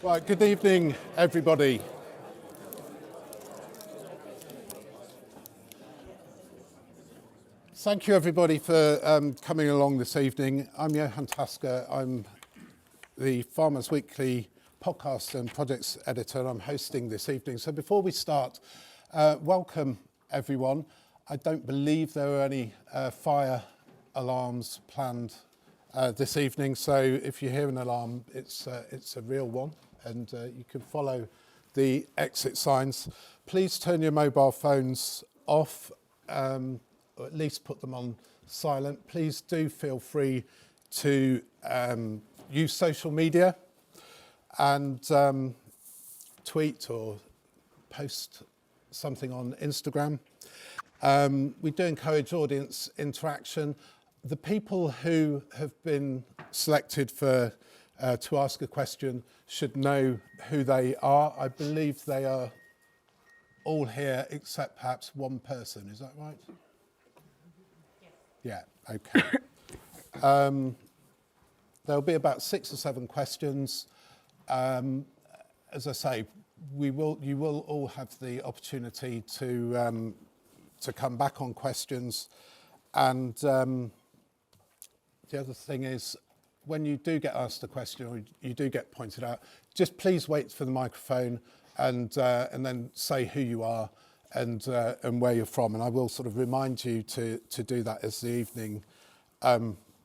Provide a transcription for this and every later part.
Right, good evening, everybody. Thank you, everybody, for coming along this evening. I'm Johan Tasker. I'm the Farmers Weekly podcast and projects editor, and I'm hosting this evening. So before we start, welcome, everyone. I don't believe there are any fire alarms planned this evening, so if you hear an alarm, it's a real one, and you can follow the exit signs. Please turn your mobile phones off, or at least put them on silent. Please do feel free to use social media and tweet or post something on Instagram. We do encourage audience interaction. The people who have been selected for to ask a question should know who they are. I believe they are all here except perhaps one person. Is that right? Yeah, okay. There'll be about 6 or 7 questions. As I say, you will all have the opportunity to come back on questions. And the other thing is, when you do get asked a question or you do get pointed out, just please wait for the microphone and then say who you are and where you're from. And I will sort of remind you to do that as the evening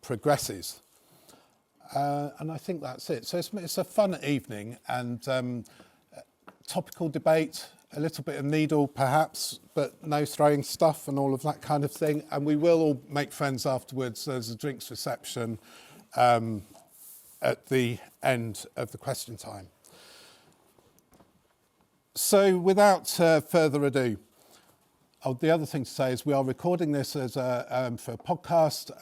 progresses. And I think that's it. So it's a fun evening, and topical debate, a little bit of needle perhaps, but no throwing stuff and all of that kind of thing. And we will all make friends afterwards. There's a drinks reception at the end of the question time. So without further ado, the other thing to say is we are recording this as for a podcast.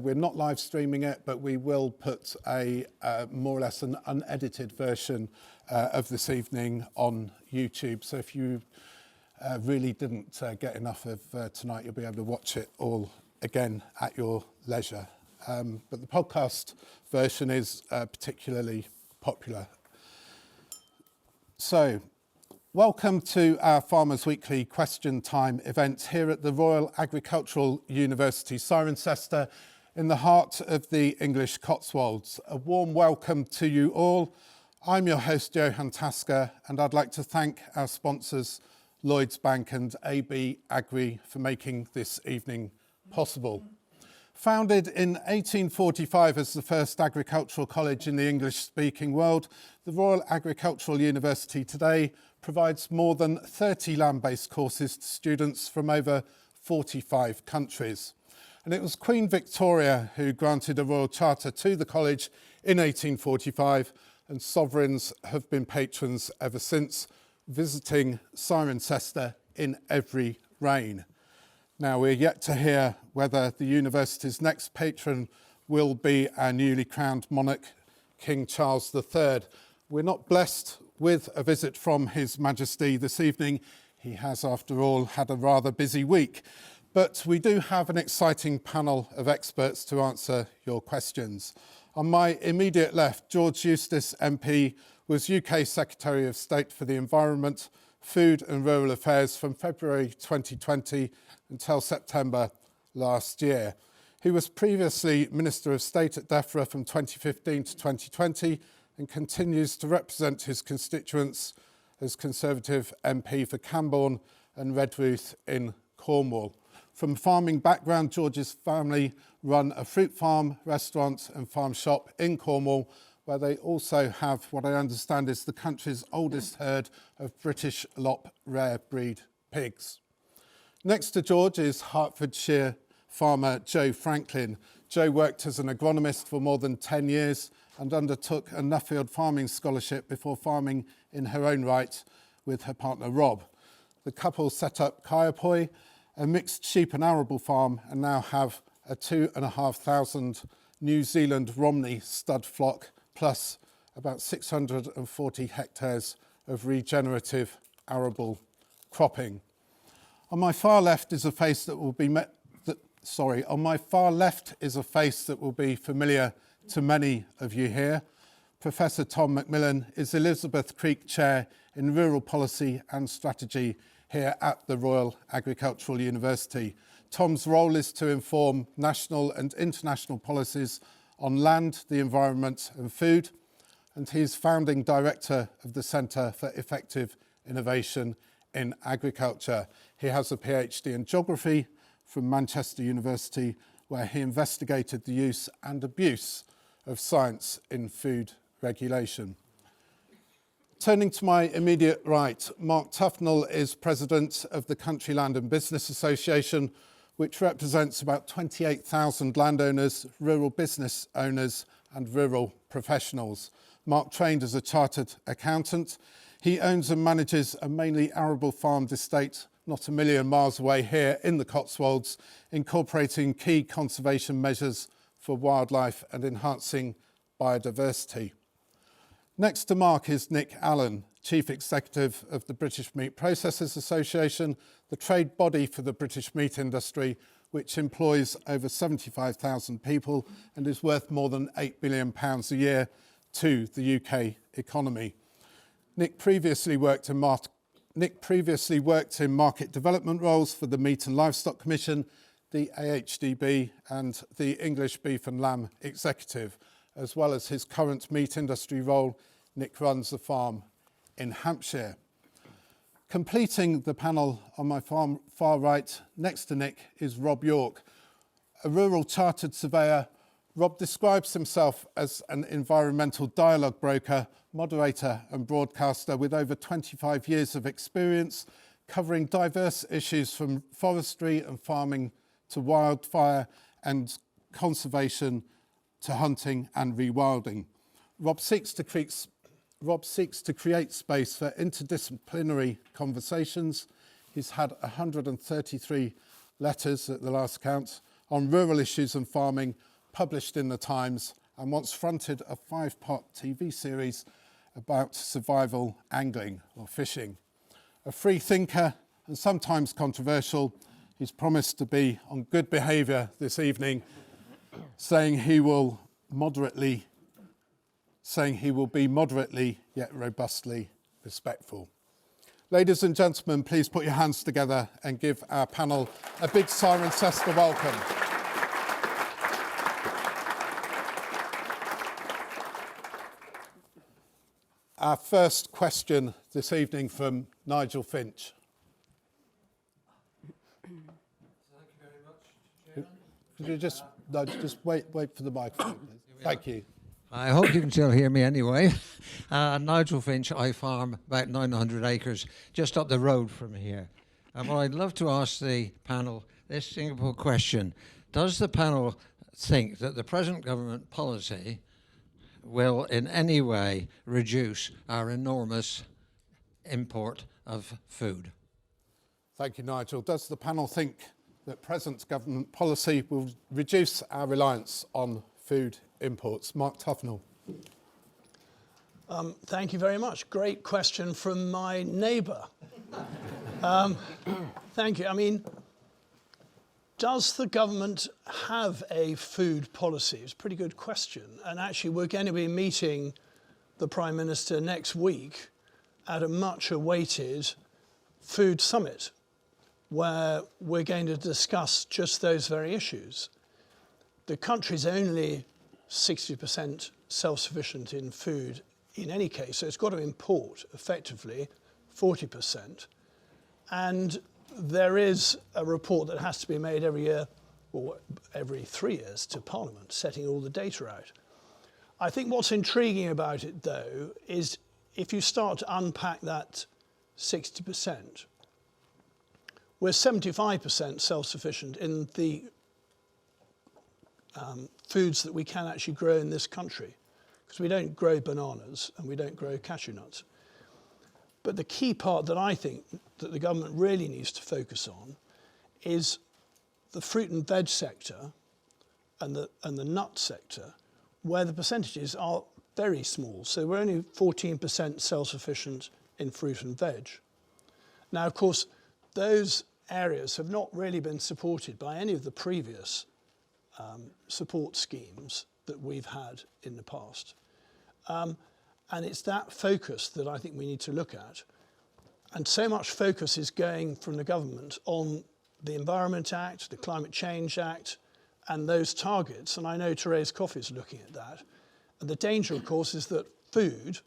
We're not live streaming it, but we will put a more or less an unedited version of this evening on YouTube. So if you really didn't get enough of tonight, you'll be able to watch it all again at your leisure. But the podcast version is particularly popular. So, welcome to our Farmers Weekly Question Time event here at the Royal Agricultural University, Cirencester, in the heart of the English Cotswolds. A warm welcome to you all. I'm your host, Johan Tasker, and I'd like to thank our sponsors, Lloyds Bank and AB Agri, for making this evening possible. Founded in 1845 as the first agricultural college in the English-speaking world, the Royal Agricultural University today provides more than 30 land-based courses to students from over 45 countries. And it was Queen Victoria who granted a royal charter to the college in 1845, and sovereigns have been patrons ever since, visiting Cirencester in every reign. Now, we're yet to hear whether the university's next patron will be our newly crowned monarch, King Charles III. We're not blessed with a visit from His Majesty this evening. He has, after all, had a rather busy week. But we do have an exciting panel of experts to answer your questions. On my immediate left, George Eustice MP was UK Secretary of State for the Environment, Food and Rural Affairs from February 2020 until September last year. He was previously Minister of State at DEFRA from 2015 to 2020 and continues to represent his constituents as Conservative MP for Camborne and Redruth in Cornwall. From a farming background, George's family run a fruit farm, restaurant and farm shop in Cornwall, where they also have what I understand is the country's oldest herd of British Lop rare breed pigs. Next to George is Hertfordshire farmer Joe Franklin. Joe worked as an agronomist for more than 10 years and undertook a Nuffield farming scholarship before farming in her own right with her partner Rob. The couple set up Kaipoi, a mixed sheep and arable farm, and now have a 2,500 New Zealand Romney stud flock, plus about 640 hectares of regenerative arable cropping. On my far left is a face that will be familiar to many of you here. Professor Tom MacMillan is Elizabeth Creak Chair in Rural Policy and Strategy here at the Royal Agricultural University. Tom's role is to inform national and international policies on land, the environment and food, and he's founding director of the Centre for Effective Innovation in Agriculture. He has a PhD in geography from Manchester University, where he investigated the use and abuse of science in food regulation. Turning to my immediate right, Mark Tufnell is president of the Country Land and Business Association, which represents about 28,000 landowners, rural business owners and rural professionals. Mark trained as a chartered accountant. He owns and manages a mainly arable farmed estate not a million miles away here in the Cotswolds, incorporating key conservation measures for wildlife and enhancing biodiversity. Next to Mark is Nick Allen, Chief Executive of the British Meat Processors Association, the trade body for the British meat industry, which employs over 75,000 people and is worth more than £8 billion a year to the UK economy. Nick previously worked in market development roles for the Meat and Livestock Commission, the AHDB and the English Beef and Lamb Executive. As well as his current meat industry role, Nick runs a farm in Hampshire. Completing the panel on my far right, next to Nick, is Rob Yorke, a rural chartered surveyor. Rob describes himself as an environmental dialogue broker, moderator and broadcaster with over 25 years of experience, covering diverse issues from forestry and farming to wildfire and conservation to hunting and rewilding. Rob seeks to create space for interdisciplinary conversations. He's had 133 letters at the last count on rural issues and farming, published in the Times, and once fronted a 5-part TV series about survival angling or fishing. A free thinker and sometimes controversial, he's promised to be on good behaviour this evening, saying he will be moderately yet robustly respectful. Ladies and gentlemen, please put your hands together and give our panel a big Cirencester welcome. Our first question this evening from Nigel Finch. Thank you very much, Chairman. Could you just wait for the microphone, please? Thank you. I hope you can still hear me anyway. Nigel Finch, I farm about 900 acres just up the road from here. And what I'd love to ask the panel this simple question. Does the panel think that the present government policy will in any way reduce our enormous import of food? Thank you, Nigel. Does the panel think that present government policy will reduce our reliance on food imports? Mark Tufnell. Thank you very much. Great question from my neighbour. Thank you. I mean, does the government have a food policy? It's a pretty good question. And actually, we're going to be meeting the Prime Minister next week at a much awaited food summit, where we're going to discuss just those very issues. The country's only 60% self-sufficient in food in any case, so it's got to import effectively 40%. And there is a report that has to be made every year, or every 3 years, to Parliament, setting all the data out. I think what's intriguing about it, though, is if you start to unpack that 60%, we're 75% self-sufficient in the foods that we can actually grow in this country, because we don't grow bananas and we don't grow cashew nuts. But the key part that I think that the government really needs to focus on is the fruit and veg sector and the nut sector, where the percentages are very small. So we're only 14% self-sufficient in fruit and veg. Now, of course, those areas have not really been supported by any of the previous support schemes that we've had in the past. And it's that focus that I think we need to look at. And so much focus is going from the government on the Environment Act, the Climate Change Act, and those targets. And I know Therese Coffey is looking at that. And the danger, of course, is that food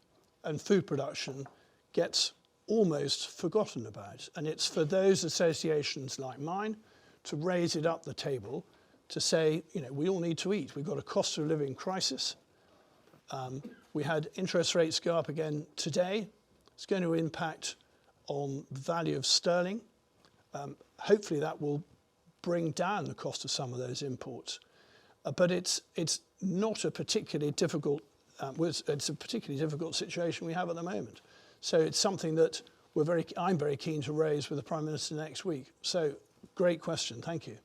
and food production gets almost forgotten about. And it's for those associations like mine to raise it up the table to say, you know, we all need to eat. We've got a cost of living crisis. We had interest rates go up again today. It's going to impact on the value of sterling. Hopefully that will bring down the cost of some of those imports. But it's not a particularly difficult, it's a particularly difficult situation we have at the moment. So it's something that I'm very keen to raise with the Prime Minister next week. So great question, thank you.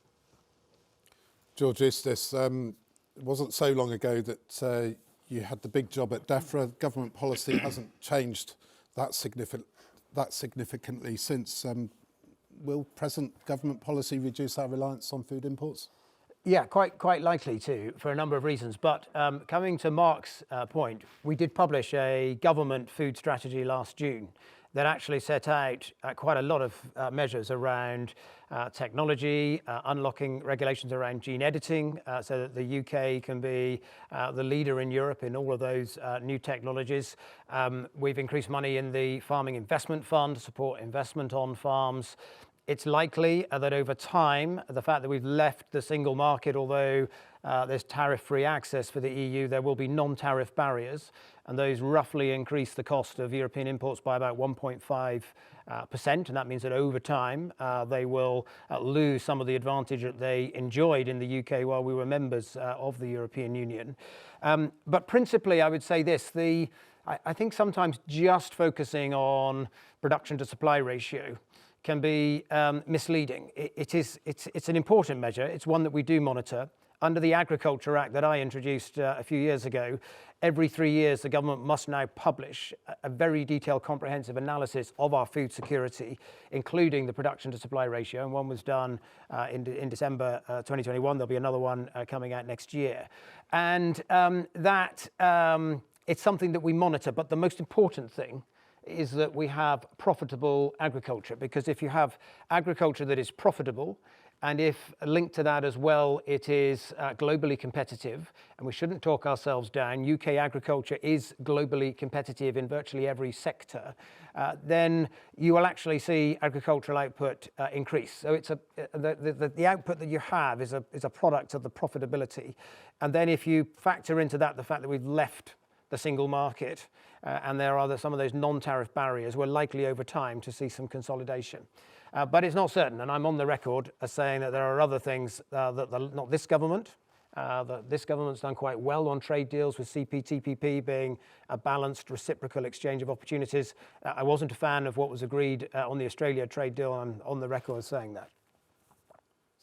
George Eustice, it wasn't so long ago that you had the big job at DEFRA. Government policy hasn't changed that significantly since. Will present government policy reduce our reliance on food imports? Yeah, quite likely to, for a number of reasons. But coming to Mark's point, we did publish a government food strategy last June that actually set out quite a lot of measures around technology, unlocking regulations around gene editing, so that the UK can be the leader in Europe in all of those new technologies. We've increased money in the Farming Investment Fund to support investment on farms. It's likely that over time, the fact that we've left the single market, although there's tariff-free access for the EU, there will be non-tariff barriers, and those roughly increase the cost of European imports by about 1.5%, and that means that over time they will lose some of the advantage that they enjoyed in the UK while we were members of the European Union. But principally, I would say this, I think sometimes just focusing on production to supply ratio can be misleading. It's an important measure. It's one that we do monitor. Under the Agriculture Act that I introduced a few years ago, every 3 years the government must now publish a very detailed, comprehensive analysis of our food security, including the production to supply ratio. And one was done in December 2021. There'll be another one coming out next year. And it's something that we monitor. But the most important thing is that we have profitable agriculture, because if you have agriculture that is profitable, and if linked to that as well, it is globally competitive, and we shouldn't talk ourselves down, UK agriculture is globally competitive in virtually every sector, then you will actually see agricultural output increase. So it's the output that you have is a product of the profitability. And then if you factor into that the fact that we've left the single market, and there are some of those non-tariff barriers, we're likely over time to see some consolidation. But it's not certain, and I'm on the record as saying that there are other things that not this government, that this government's done quite well on trade deals, with CPTPP being a balanced reciprocal exchange of opportunities. I wasn't a fan of what was agreed on the Australia trade deal. I'm on the record as saying that.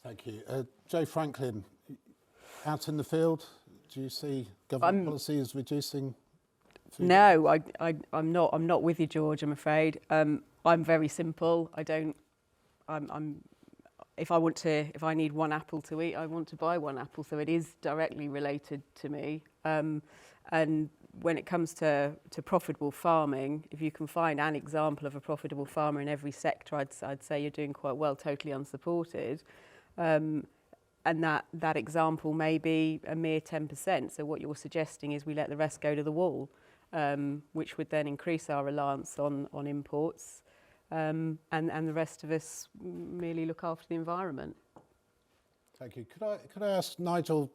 Thank you. Joe Franklin, out in the field, do you see government policy as reducing food? No, I'm not. I'm not with you, George, I'm afraid. I'm very simple. If I need one apple to eat, I want to buy one apple. So it is directly related to me. And when it comes to profitable farming, if you can find an example of a profitable farmer in every sector, I'd say you're doing quite well, totally unsupported. And that example may be a mere 10%. So what you're suggesting is we let the rest go to the wall, which would then increase our reliance on imports. And the rest of us merely look after the environment. Thank you. Could I ask Nigel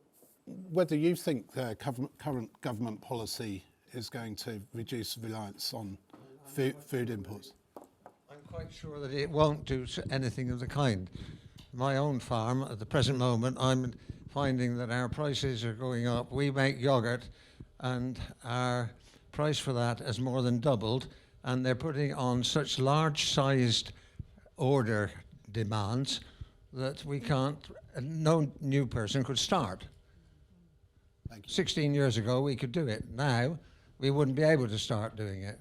whether you think the current government policy is going to reduce reliance on food imports? I'm quite sure that it won't do anything of the kind. My own farm, at the present moment, I'm finding that our prices are going up. We make yogurt, and our price for that has more than doubled. And they're putting on such large-sized order demands that we can't, no new person could start. 16 years ago, we could do it. Now, we wouldn't be able to start doing it.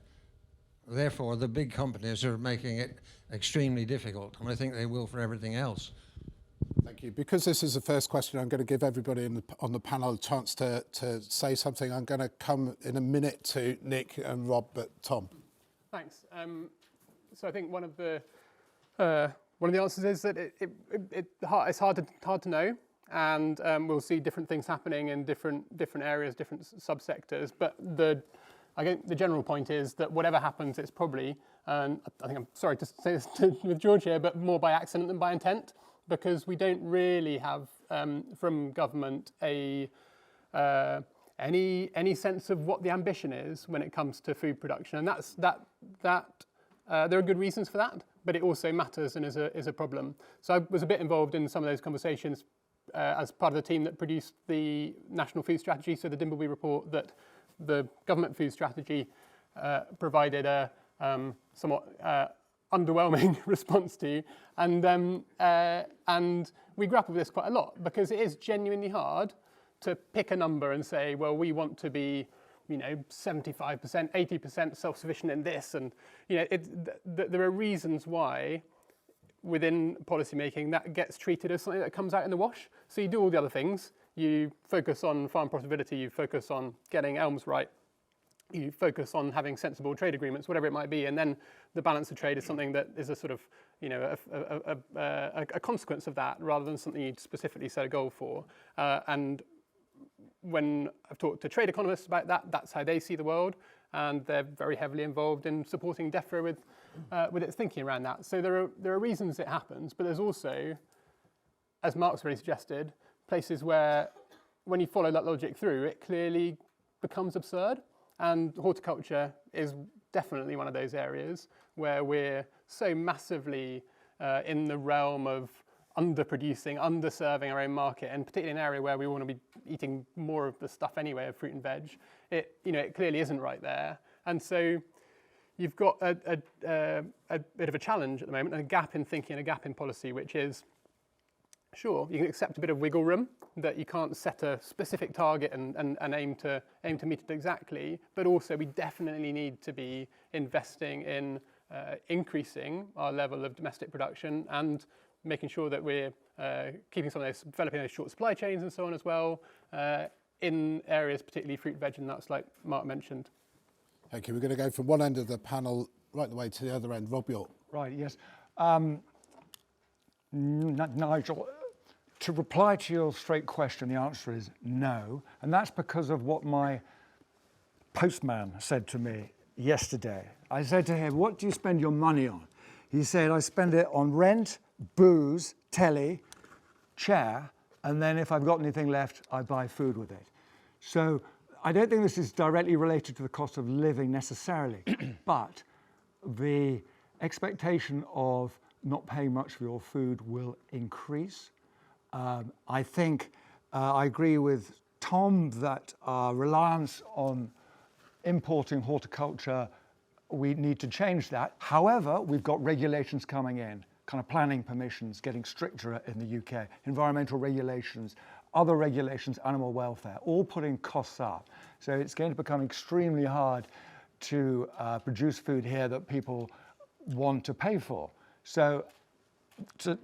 Therefore, the big companies are making it extremely difficult, and I think they will for everything else. Thank you. Because this is the first question, I'm going to give everybody on the panel a chance to say something. I'm going to come in a minute to Nick and Rob, but Tom. Thanks. So I think one of the answers is that it's hard to know, and we'll see different things happening in different areas, different subsectors. But I think the general point is that whatever happens, it's probably, I think I'm sorry to say this with George here, but more by accident than by intent, because we don't really have from government any sense of what the ambition is when it comes to food production, and there are good reasons for that, but it also matters and is a problem. So I was a bit involved in some of those conversations as part of the team that produced the National Food Strategy, so the Dimbleby report that the government food strategy provided a somewhat underwhelming response to, and we grapple with this quite a lot, because it is genuinely hard to pick a number and say, well, we want to be 75%, 80% self-sufficient in this, and there are reasons why within policy making that gets treated as something that comes out in the wash. So you do all the other things, you focus on farm profitability, you focus on getting elms right, you focus on having sensible trade agreements, whatever it might be, and then the balance of trade is something that is a sort of a consequence of that, rather than something you specifically set a goal for. And when I've talked to trade economists about that, that's how they see the world, and they're very heavily involved in supporting DEFRA with its thinking around that. So there are reasons it happens, but there's also, as Mark's already suggested, places where, when you follow that logic through, it clearly becomes absurd. And horticulture is definitely one of those areas where we're so massively in the realm of underproducing, underserving our own market, and particularly in an area where we want to be eating more of the stuff anyway of fruit and veg. It clearly isn't right there, and so you've got a bit of a challenge at the moment, and a gap in thinking, and a gap in policy, which is, sure, you can accept a bit of wiggle room, that you can't set a specific target and aim to meet it exactly, but also we definitely need to be investing in increasing our level of domestic production and making sure that we're keeping some of those, developing those short supply chains and so on as well, in areas particularly fruit, veg and nuts, like Mark mentioned. Thank you. We're going to go from one end of the panel right the way to the other end. Rob Yorke. Right, yes. Nigel, to reply to your straight question, the answer is no. And that's because of what my postman said to me yesterday. I said to him, what do you spend your money on? He said, I spend it on rent, booze, telly, chair, and then if I've got anything left, I buy food with it. So I don't think this is directly related to the cost of living necessarily, but the expectation of not paying much for your food will increase. I think I agree with Tom that our reliance on importing horticulture, we need to change that. However, we've got regulations coming in, kind of planning permissions getting stricter in the UK, environmental regulations, other regulations, animal welfare, all putting costs up. So it's going to become extremely hard to produce food here that people want to pay for. So to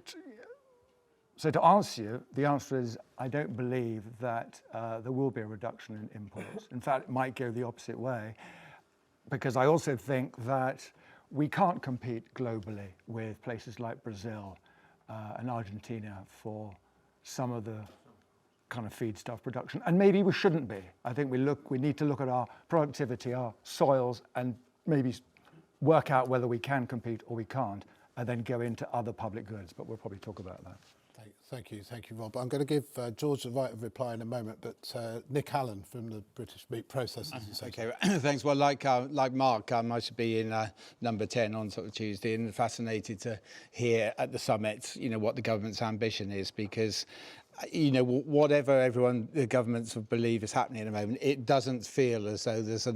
answer you, the answer is I don't believe that there will be a reduction in imports. In fact, it might go the opposite way, because I also think that we can't compete globally with places like Brazil and Argentina for some of the kind of feedstuff production, and maybe we shouldn't be. I think we need to look at our productivity, our soils, and maybe work out whether we can compete or we can't, and then go into other public goods. But we'll probably talk about that. Thank you, Rob. I'm going to give George the right of reply in a moment, but Nick Allen from the British Meat Processors. Okay, thanks. Well, like Mark, I should be in number 10 on sort of Tuesday, and fascinated to hear at the summit, what the government's ambition is, because whatever the governments believe is happening at the moment, it doesn't feel as though there's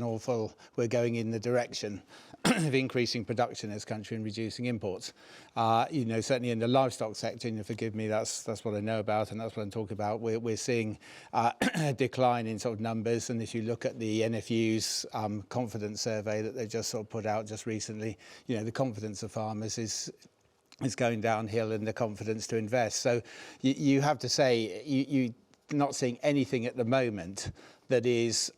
we're going in the direction of increasing production in this country and reducing imports. Certainly in the livestock sector, forgive me, that's what I know about and that's what I'm talking about. We're seeing a decline in sort of numbers, and if you look at the NFU's confidence survey that they just sort of put out just recently, the confidence of farmers is is going downhill and the confidence to invest. So you have to say you're not seeing anything at the moment that is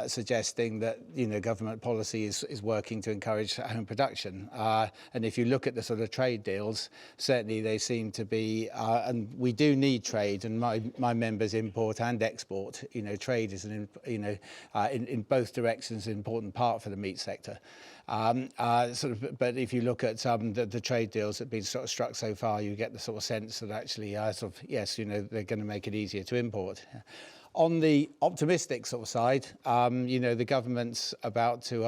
suggesting that government policy is working to encourage home production. And if you look at the sort of trade deals, certainly they seem to be, and we do need trade, and my members import and export. Trade is in both directions an important part for the meat sector. But if you look at the trade deals that have been sort of struck so far, you get the sort of sense that actually yes, they're going to make it easier to import. On the optimistic sort of side, the government's about to,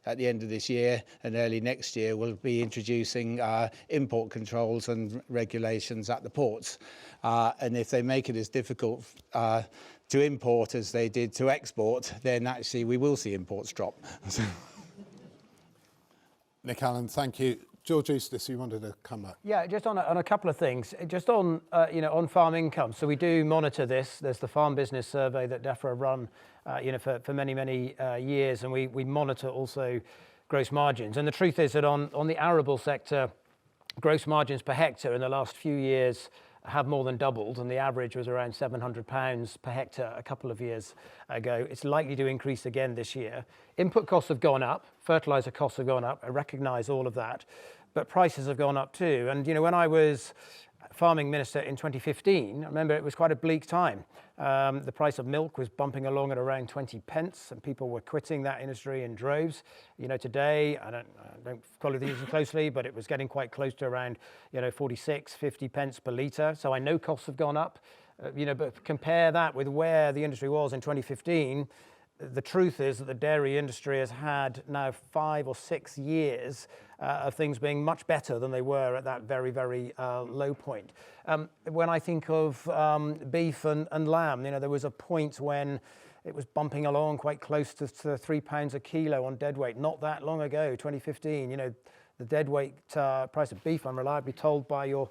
at the end of this year and early next year, will be introducing import controls and regulations at the ports. And if they make it as difficult to import as they did to export, then actually we will see imports drop. Nick Allen, thank you. George Eustice, you wanted to come back. Yeah, just on a couple of things. Just on on farm income. So we do monitor this. There's the Farm Business Survey that DEFRA run for many years, and we monitor also gross margins. And the truth is that on the arable sector, gross margins per hectare in the last few years have more than doubled, and the average was around £700 per hectare a couple of years ago. It's likely to increase again this year. Input costs have gone up, fertiliser costs have gone up, I recognise all of that, but prices have gone up too. And when I was farming minister in 2015, I remember it was quite a bleak time. The price of milk was bumping along at around 20 pence, and people were quitting that industry in droves. Today, I don't follow the news closely, but it was getting quite close to around 46, 50 pence per litre. So I know costs have gone up, but compare that with where the industry was in 2015. The truth is that the dairy industry has had now 5 or 6 years of things being much better than they were at that very, very low point. When I think of beef and lamb, there was a point when it was bumping along quite close to £3 a kilo on deadweight, not that long ago, 2015. The deadweight price of beef, I'm reliably told by your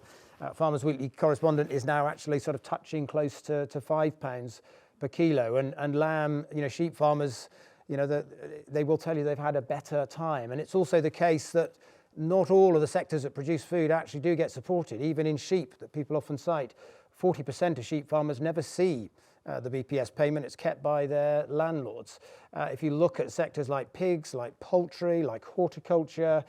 Farmers Weekly correspondent, is now actually sort of touching close to £5 per kilo, and lamb, sheep farmers, they will tell you they've had a better time. And it's also the case that not all of the sectors that produce food actually do get supported, even in sheep that people often cite. 40% of sheep farmers never see the BPS payment. It's kept by their landlords. If you look at sectors like pigs, like poultry, like horticulture,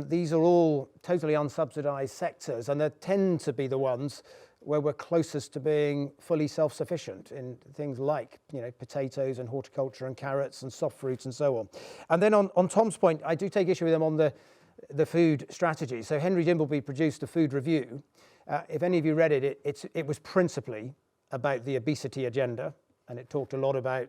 these are all totally unsubsidised sectors, and they tend to be the ones where we're closest to being fully self-sufficient in things like potatoes and horticulture and carrots and soft fruits and so on. And then on Tom's point, I do take issue with him on the food strategy. So Henry Dimbleby produced a food review. If any of you read it, it was principally about the obesity agenda, and it talked a lot about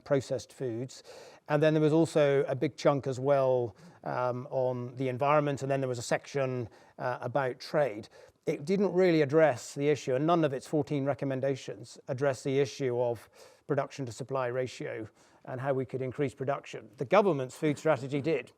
processed foods. And then there was also a big chunk as well on the environment, and then there was a section about trade. It didn't really address the issue, and none of its 14 recommendations address the issue of production to supply ratio and how we could increase production. The government's food strategy did.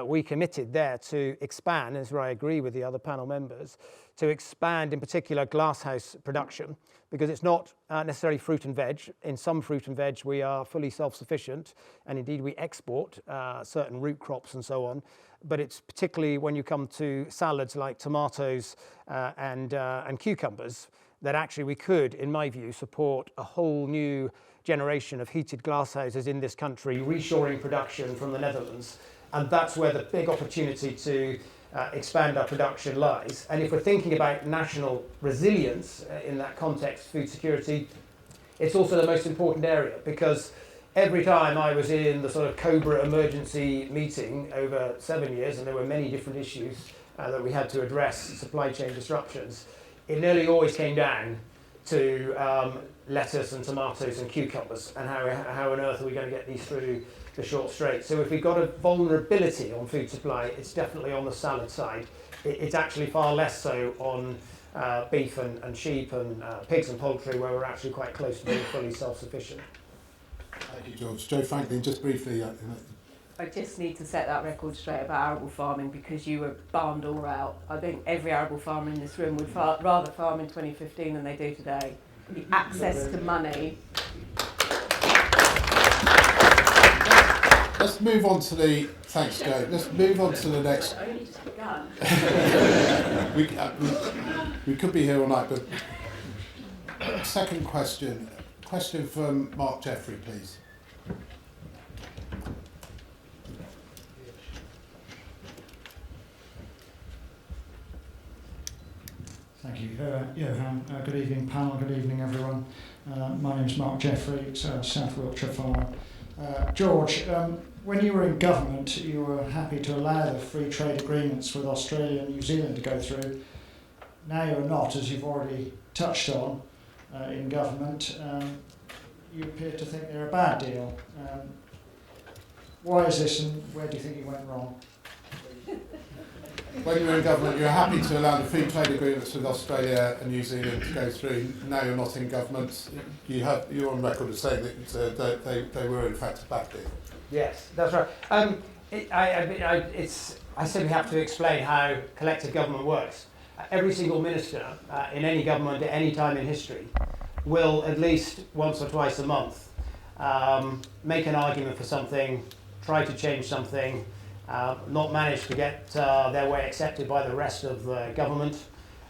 We committed there to expand, as I agree with the other panel members, to expand in particular glasshouse production, because it's not necessarily fruit and veg. In some fruit and veg we are fully self-sufficient, and indeed we export certain root crops and so on. But it's particularly when you come to salads like tomatoes and cucumbers that actually we could, in my view, support a whole new generation of heated glasshouses in this country, reshoring production from the Netherlands. And that's where the big opportunity to expand our production lies. And if we're thinking about national resilience in that context, food security, it's also the most important area, because every time I was in the sort of COBRA emergency meeting over 7 years, and there were many different issues that we had to address, supply chain disruptions, it nearly always came down to lettuce and tomatoes and cucumbers, and how on earth are we going to get these through the short strait. So if we've got a vulnerability on food supply, it's definitely on the salad side. It's actually far less so on beef and sheep and pigs and poultry, where we're actually quite close to being fully self-sufficient. Thank you, George. Joe Franklin, just briefly. I just need to set that record straight about arable farming, because you were barned all out. I think every arable farmer in this room would rather farm in 2015 than they do today. The access to money. let's move on to the. Thanks, Joe. Let's move on to the next. Only just begun. We could be here all night, but second question. Question from Mark Jeffrey, please. Thank you, Johan. Good evening, panel. Good evening, everyone. My name is Mark Jeffrey, South Wiltshire farmer. George, when you were in government, you were happy to allow the free trade agreements with Australia and New Zealand to go through. Now you're not, as you've already touched on in government. You appear to think they're a bad deal. Why is this, and where do you think you went wrong? When you were in government, you were happy to allow the free trade agreements with Australia and New Zealand to go through. Now you're not in government. You're on record as saying that they were in fact a bad deal. Yes, that's right. I simply have to explain how collective government works. Every single minister in any government at any time in history will at least once or twice a month make an argument for something, try to change something, not manage to get their way accepted by the rest of the government,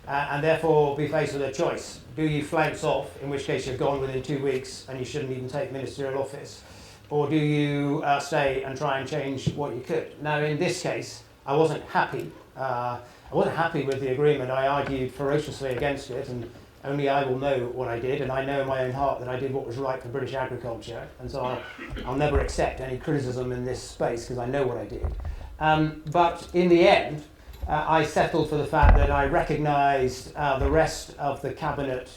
and therefore be faced with a choice. Do you flounce off, in which case you're gone within 2 weeks and you shouldn't even take ministerial office, or do you stay and try and change what you could? Now, in this case, I wasn't happy. I wasn't happy with the agreement. I argued ferociously against it, and only I will know what I did, and I know in my own heart that I did what was right for British agriculture, and so I'll never accept any criticism in this space because I know what I did. But in the end, I settled for the fact that I recognised the rest of the cabinet,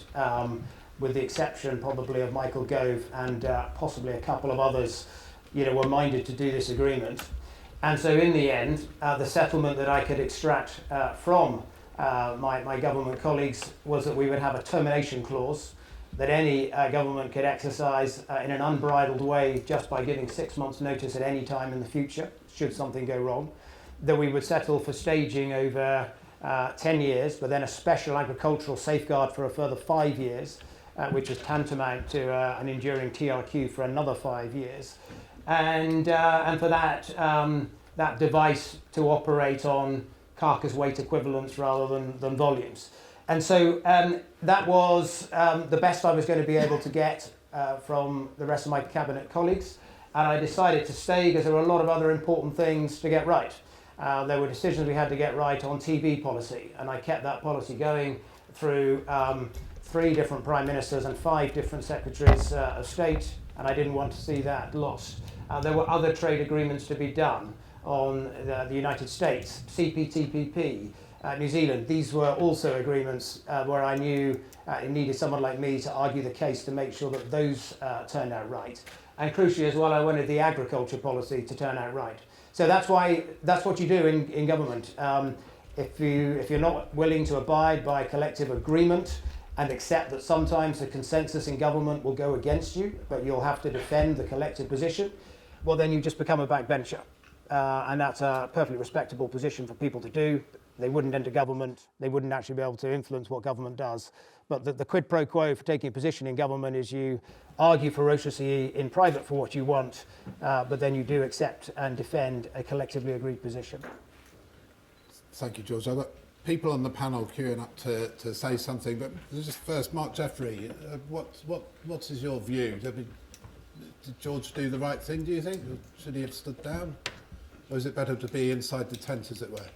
with the exception probably of Michael Gove and possibly a couple of others, were minded to do this agreement. And so in the end, the settlement that I could extract from my government colleagues was that we would have a termination clause that any government could exercise in an unbridled way just by giving 6 months' notice at any time in the future, should something go wrong, that we would settle for staging over 10 years, but then a special agricultural safeguard for a further 5 years, which is tantamount to an enduring TRQ for another 5 years. And for that device to operate on carcass weight equivalents rather than volumes. And so that was the best I was going to be able to get from the rest of my cabinet colleagues. And I decided to stay because there were a lot of other important things to get right. There were decisions we had to get right on TB policy, and I kept that policy going through 3 different prime ministers and 5 different secretaries of state, and I didn't want to see that lost. There were other trade agreements to be done on the United States, CPTPP, New Zealand. These were also agreements where I knew it needed someone like me to argue the case to make sure that those turned out right. And crucially as well, I wanted the agriculture policy to turn out right. So that's what you do in government. If you're not willing to abide by collective agreement and accept that sometimes the consensus in government will go against you, but you'll have to defend the collective position, well then you just become a backbencher. And that's a perfectly respectable position for people to do. They wouldn't enter government. They wouldn't actually be able to influence what government does. But the quid pro quo for taking a position in government is you argue ferociously in private for what you want, but then you do accept and defend a collectively agreed position. Thank you, George. I've got people on the panel queuing up to say something, but just first, Mark Jeffrey, what is your view? Did George do the right thing, do you think? Should he have stood down? Or is it better to be inside the tent, as it were?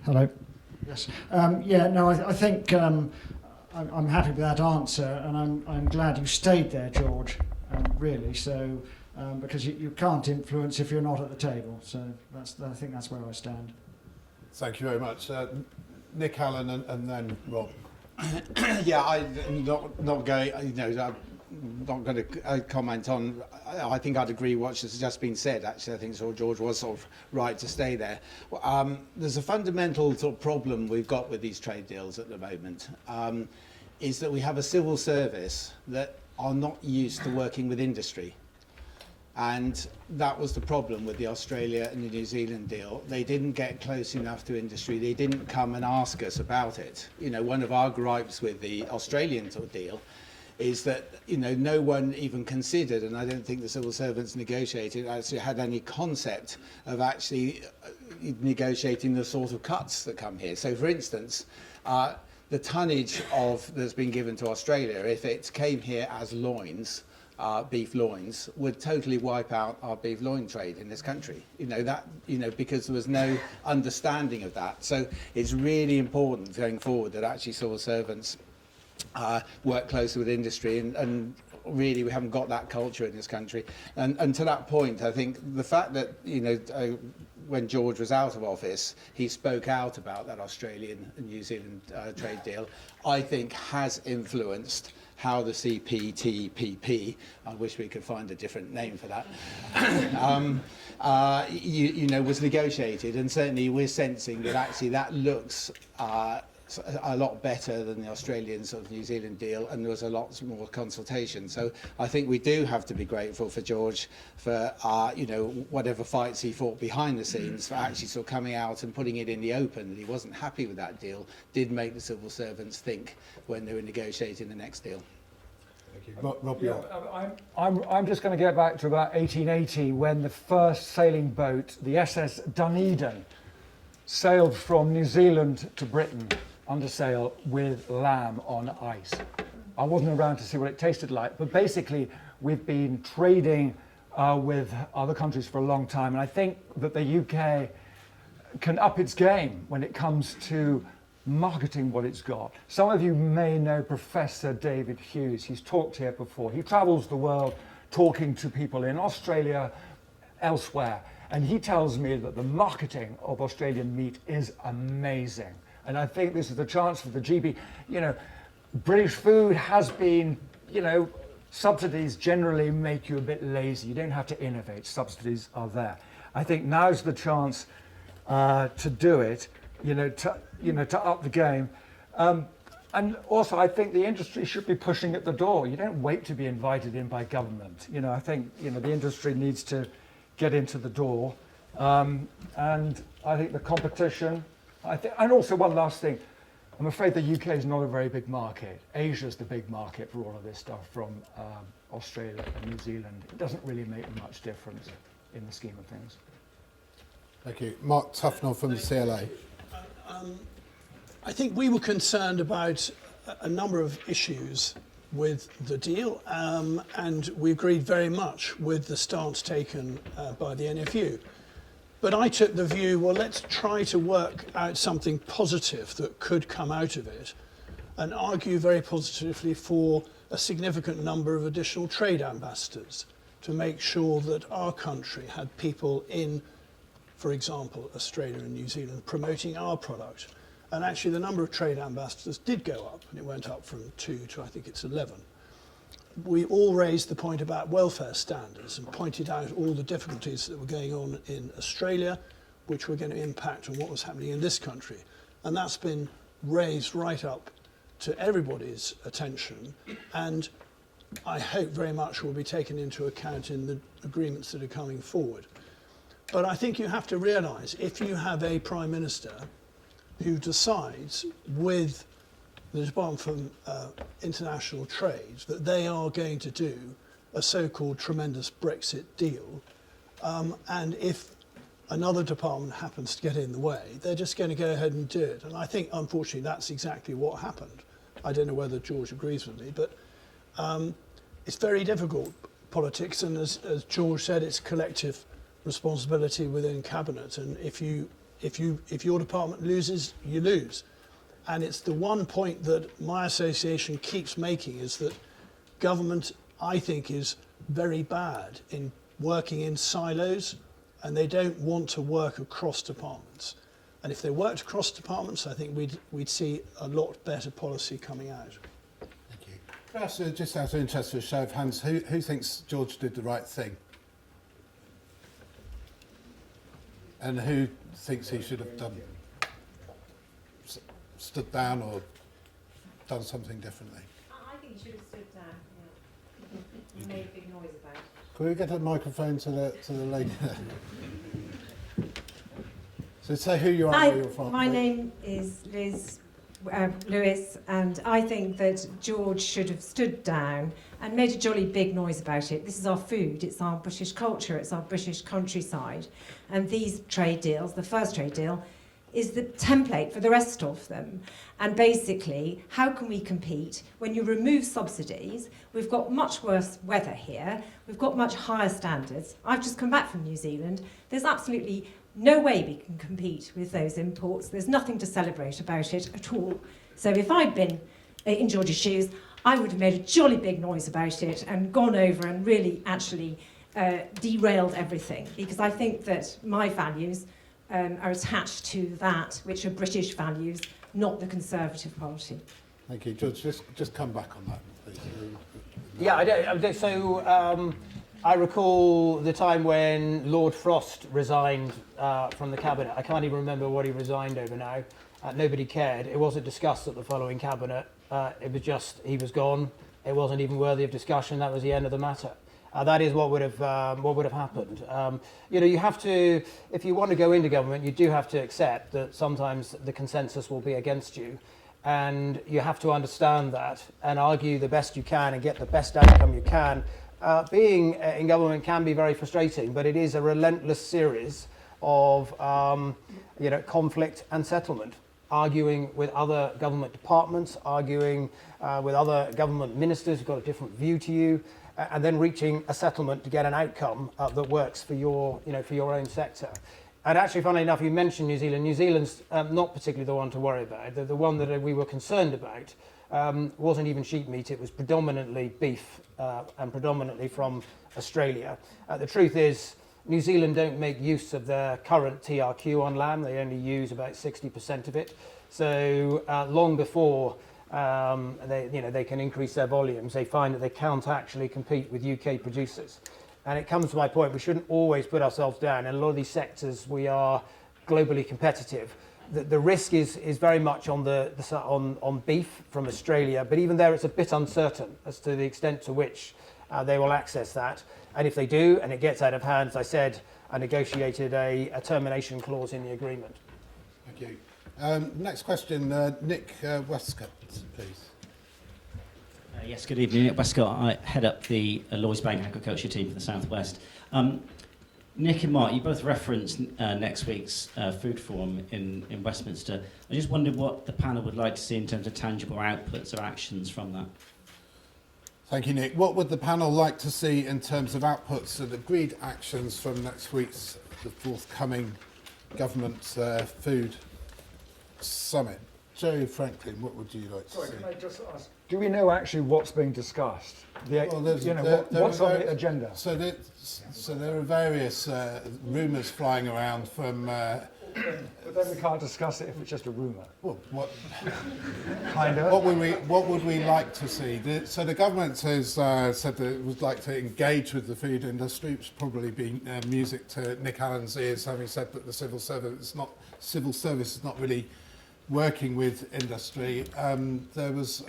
Hello. Yes. I think I'm happy with that answer, and I'm glad you stayed there, George. Really, so because you can't influence if you're not at the table. So I think that's where I stand. Thank you very much, Nick Allen, and then Rob. Yeah, I'm not going. I'm not going to comment on. I think I'd agree what has just been said. Actually, I think George was sort of right to stay there. There's a fundamental sort of problem we've got with these trade deals at the moment, is that we have a civil service that are not used to working with industry. And that was the problem with the Australia and the New Zealand deal. They didn't get close enough to industry. They didn't come and ask us about it. One of our gripes with the Australian sort of deal is that, you know, no one even considered, and I don't think the civil servants negotiated, actually had any concept of actually negotiating the sort of cuts that come here. So, for instance, the tonnage that's been given to Australia, if it came here as loins, beef loins, would totally wipe out our beef loin trade in this country. Because there was no understanding of that. So it's really important going forward that actually civil servants work closely with industry, and really we haven't got that culture in this country. And to that point, I think the fact that, when George was out of office, he spoke out about that Australian and New Zealand trade deal, I think has influenced how the CPTPP, I wish we could find a different name for that, was negotiated. And certainly we're sensing that actually that looks a lot better than the Australian sort of New Zealand deal, and there was a lot more consultation. So I think we do have to be grateful for George for whatever fights he fought behind the scenes, for actually sort of coming out and putting it in the open that he wasn't happy with that deal, did make the civil servants think when they were negotiating the next deal. Thank you. Rob, I'm just going to get back to about 1880 when the first sailing boat, the SS Dunedin, sailed from New Zealand to Britain under sail with lamb on ice. I wasn't around to see what it tasted like, but basically we've been trading with other countries for a long time, and I think that the UK can up its game when it comes to marketing what it's got. Some of you may know Professor David Hughes. He's talked here before. He travels the world talking to people in Australia, elsewhere, and he tells me that the marketing of Australian meat is amazing. And I think this is the chance for the GB. British food has been, subsidies generally make you a bit lazy. You don't have to innovate. Subsidies are there. I think now's the chance to do it, to up the game. And also, I think the industry should be pushing at the door. You don't wait to be invited in by government. I think, the industry needs to get into the door. And I think the competition, and also one last thing, I'm afraid the UK is not a very big market. Asia's the big market for all of this stuff from Australia and New Zealand. It doesn't really make much difference in the scheme of things. Thank you. Mark Tufnell from the CLA. I think we were concerned about a number of issues with the deal, and we agreed very much with the stance taken by the NFU. But I took the view, well, let's try to work out something positive that could come out of it, and argue very positively for a significant number of additional trade ambassadors to make sure that our country had people in, for example, Australia and New Zealand promoting our product. And actually the number of trade ambassadors did go up, and it went up from 2 to I think it's 11. We all raised the point about welfare standards and pointed out all the difficulties that were going on in Australia, which were going to impact on what was happening in this country. And that's been raised right up to everybody's attention, and I hope very much will be taken into account in the agreements that are coming forward. But I think you have to realise, if you have a Prime Minister who decides with the Department for International Trade that they are going to do a so-called tremendous Brexit deal, and if another department happens to get in the way, they're just going to go ahead and do it. And I think, unfortunately, that's exactly what happened. I don't know whether George agrees with me, but it's very difficult, politics, and as George said, it's collective responsibility within Cabinet, and if your department loses, you lose. And it's the one point that my association keeps making, is that government, I think, is very bad in working in silos, and they don't want to work across departments. And if they worked across departments, I think we'd see a lot better policy coming out. Thank you. Perhaps just out of interest, for a show of hands, who thinks George did the right thing? And who thinks he should have stood down or done something differently? I think he should have stood down. Yeah. He made a big noise about it. Could we get a microphone to the lady there? So say who you are and where you're from. My name is Liz Lewis, and I think that George should have stood down and made a jolly big noise about it. This is our food, it's our British culture, it's our British countryside. And these trade deals, the first trade deal, is the template for the rest of them. And basically, how can we compete when you remove subsidies? We've got much worse weather here, we've got much higher standards. I've just come back from New Zealand. There's absolutely no way we can compete with those imports. There's nothing to celebrate about it at all. So if I'd been in George's shoes, I would have made a jolly big noise about it and gone over and really actually derailed everything, because I think that my values are attached to that, which are British values, not the Conservative Party. Thank you. George, just come back on that, please. Yeah, I recall the time when Lord Frost resigned from the cabinet. I can't even remember what he resigned over now. Nobody cared. It wasn't discussed at the following cabinet. It was just, he was gone. It wasn't even worthy of discussion. That was the end of the matter. That is what would have happened. You have to, if you want to go into government, you do have to accept that sometimes the consensus will be against you, and you have to understand that and argue the best you can and get the best outcome you can. Being in government can be very frustrating, but it is a relentless series of conflict and settlement, arguing with other government departments, arguing with other government ministers who've got a different view to you, and then reaching a settlement to get an outcome that works for your own sector. And actually, funnily enough, you mentioned New Zealand. New Zealand's not particularly the one to worry about. The one that we were concerned about wasn't even sheep meat. It was predominantly beef and predominantly from Australia. The truth is, New Zealand don't make use of their current TRQ on lamb. They only use about 60% of it. So long before they can increase their volumes, they find that they can't actually compete with UK producers. And it comes to my point, we shouldn't always put ourselves down. In a lot of these sectors, we are globally competitive. The risk is very much on beef from Australia, but even there it's a bit uncertain as to the extent to which they will access that. And if they do, and it gets out of hand, as I said, I negotiated a termination clause in the agreement. Thank you. Next question, Nick Westgate, please. Yes, good evening. Nick Westgate. I head up the Lloyds Bank Agriculture team for the South West. Nick and Mark, you both referenced next week's food forum in Westminster. I just wondered what the panel would like to see in terms of tangible outputs or actions from that. Thank you, Nick. What would the panel like to see in terms of outputs and agreed actions from next week's the forthcoming government food summit? Joe Franklin, what would you like to see? Sorry, can I just ask, do we know actually what's being discussed? What's on the agenda? So there are various rumours flying around from... but then we can't discuss it if it's just a rumour. Well, Kind of. What would we like to see? So the government has said that it would like to engage with the food industry, which probably be music to Nick Allen's ears, having said that the civil service is not really working with industry. There was,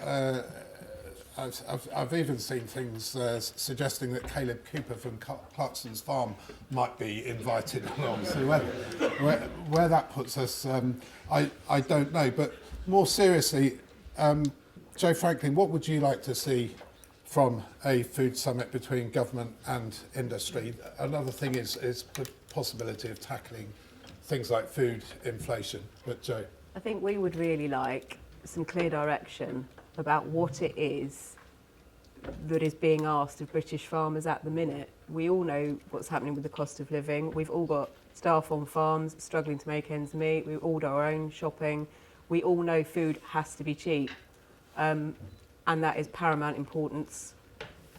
I've even seen things suggesting that Caleb Cooper from Clarkson's Farm might be invited along. So where that puts us, I don't know. But more seriously, Joe Franklin, what would you like to see from a food summit between government and industry? Another thing is the possibility of tackling things like food inflation. But Joe? I think we would really like some clear direction about what it is that is being asked of British farmers at the minute. We all know what's happening with the cost of living. We've all got staff on farms struggling to make ends meet. We all do our own shopping. We all know food has to be cheap. And that is paramount importance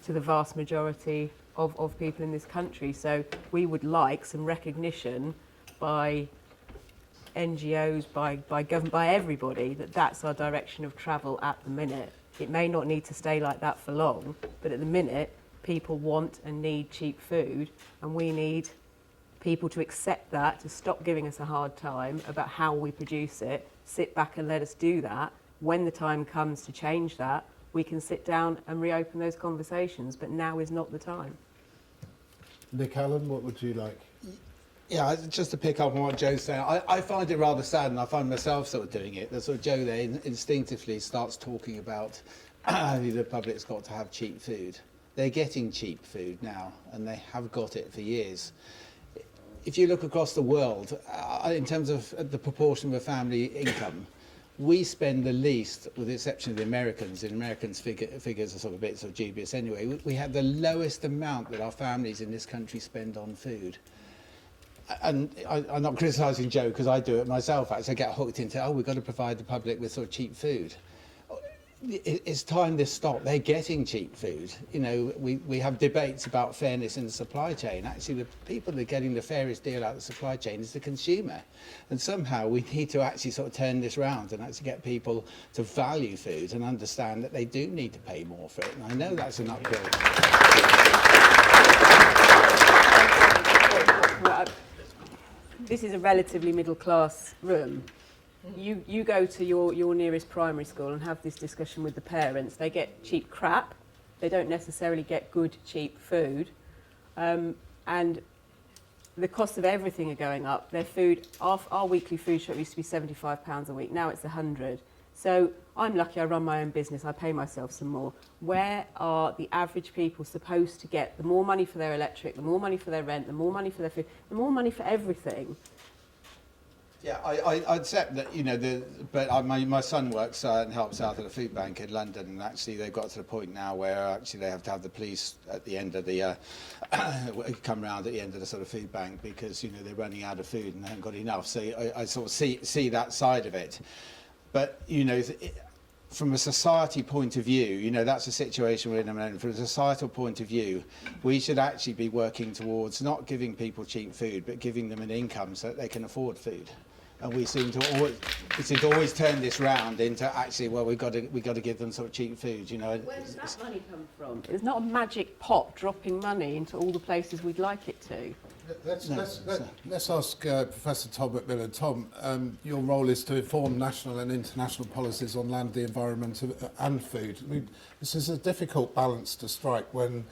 to the vast majority of people in this country. So we would like some recognition by NGOs, by government, by everybody, that's our direction of travel at the minute. It may not need to stay like that for long, but at the minute, people want and need cheap food, and we need people to accept that, to stop giving us a hard time about how we produce it, sit back and let us do that. When the time comes to change that, we can sit down and reopen those conversations, but now is not the time. Nick Allen, what would you like? Yeah, just to pick up on what Joe's saying, I find it rather sad, and I find myself sort of doing it. That sort of Joe there instinctively starts talking about the public's got to have cheap food. They're getting cheap food now, and they have got it for years. If you look across the world, in terms of the proportion of a family income, we spend the least, with the exception of the Americans. And Americans' figures are sort of a bit sort of dubious anyway. We have the lowest amount that our families in this country spend on food. And I'm not criticising Joe because I do it myself. Actually, I get hooked into, we've got to provide the public with sort of cheap food. It's time this stopped. They're getting cheap food. You know, we have debates about fairness in the supply chain. Actually, the people that are getting the fairest deal out of the supply chain is the consumer. And somehow we need to actually sort of turn this round and actually get people to value food and understand that they do need to pay more for it. And I know that's an uphill. This is a relatively middle-class room. You go to your nearest primary school and have this discussion with the parents. They get cheap crap. They don't necessarily get good, cheap food. And the cost of everything are going up. Their food, our weekly food shop used to be £75 a week. Now it's 100. So I'm lucky I run my own business. I pay myself some more. Where are the average people supposed to get the more money for their electric, the more money for their rent, the more money for their food, the more money for everything? Yeah, I accept that, you know, but my son works and helps out at a food bank in London, and actually they've got to the point now where actually they have to have the police at the end of the, come round at the end of the sort of food bank because, you know, they're running out of food and they haven't got enough. So I sort of see that side of it. But, you know, from a society point of view, you know, that's a situation we're in. From a societal point of view, we should actually be working towards not giving people cheap food, but giving them an income so that they can afford food. And we seem to always turn this round into actually, well, we've got to give them sort of cheap food, you know. Where does that money come from? It's not a magic pot dropping money into all the places we'd like it to. Let's ask Professor Tom MacMillan. Tom, your role is to inform national and international policies on land, the environment and food. I mean, this is a difficult balance to strike when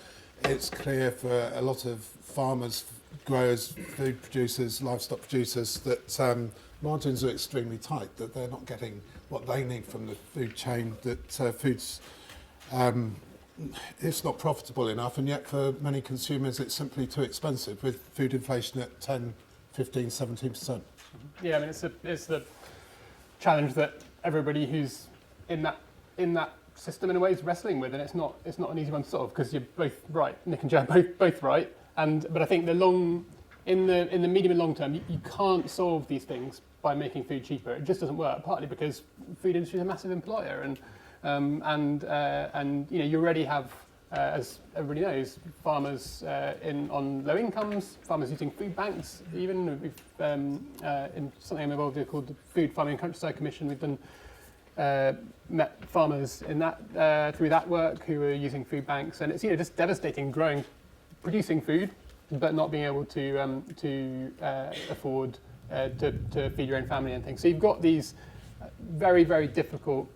it's clear for a lot of farmers, growers, food producers, livestock producers that margins are extremely tight, that they're not getting what they need from the food chain, that food's it's not profitable enough, and yet for many consumers it's simply too expensive, with food inflation at 10, 15, 17%. Yeah, I mean, it's the challenge that everybody who's in that system in a way is wrestling with, and it's not an easy one to solve because you're both right, Nick and Joe both right, but I think in the medium and long term you can't solve these things by making food cheaper. It just doesn't work, partly because food industry is a massive employer, and you know, you already have, as everybody knows, farmers on low incomes, farmers using food banks. Even we've in something I'm involved with called the Food Farming and Countryside Commission. We've done met farmers in that through that work who are using food banks, and it's, you know, just devastating producing food, but not being able to afford to feed your own family and things. So you've got these very, very difficult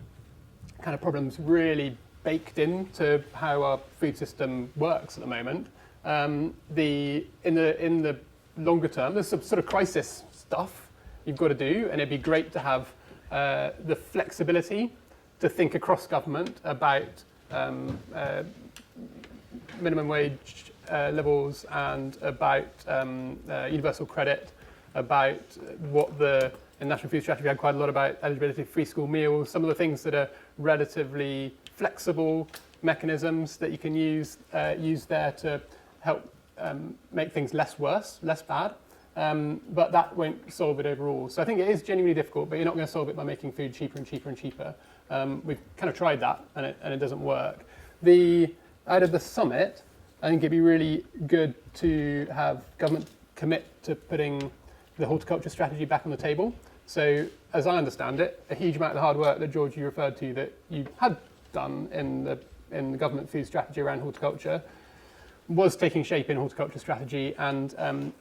kind of problems really baked into how our food system works at the moment. In the longer term, there's some sort of crisis stuff you've got to do, and it'd be great to have the flexibility to think across government about minimum wage levels and about universal credit, about what in National Food Strategy we had quite a lot about eligibility for free school meals, some of the things that are relatively flexible mechanisms that you can use there to help make things less bad, but that won't solve it overall. So I think it is genuinely difficult, but you're not going to solve it by making food cheaper and cheaper and cheaper. We've kind of tried that, and it doesn't work. Out of the summit, I think it'd be really good to have government commit to putting the horticulture strategy back on the table. So, as I understand it, a huge amount of the hard work that George, you referred to, that you had done in the government food strategy around horticulture, was taking shape in horticulture strategy and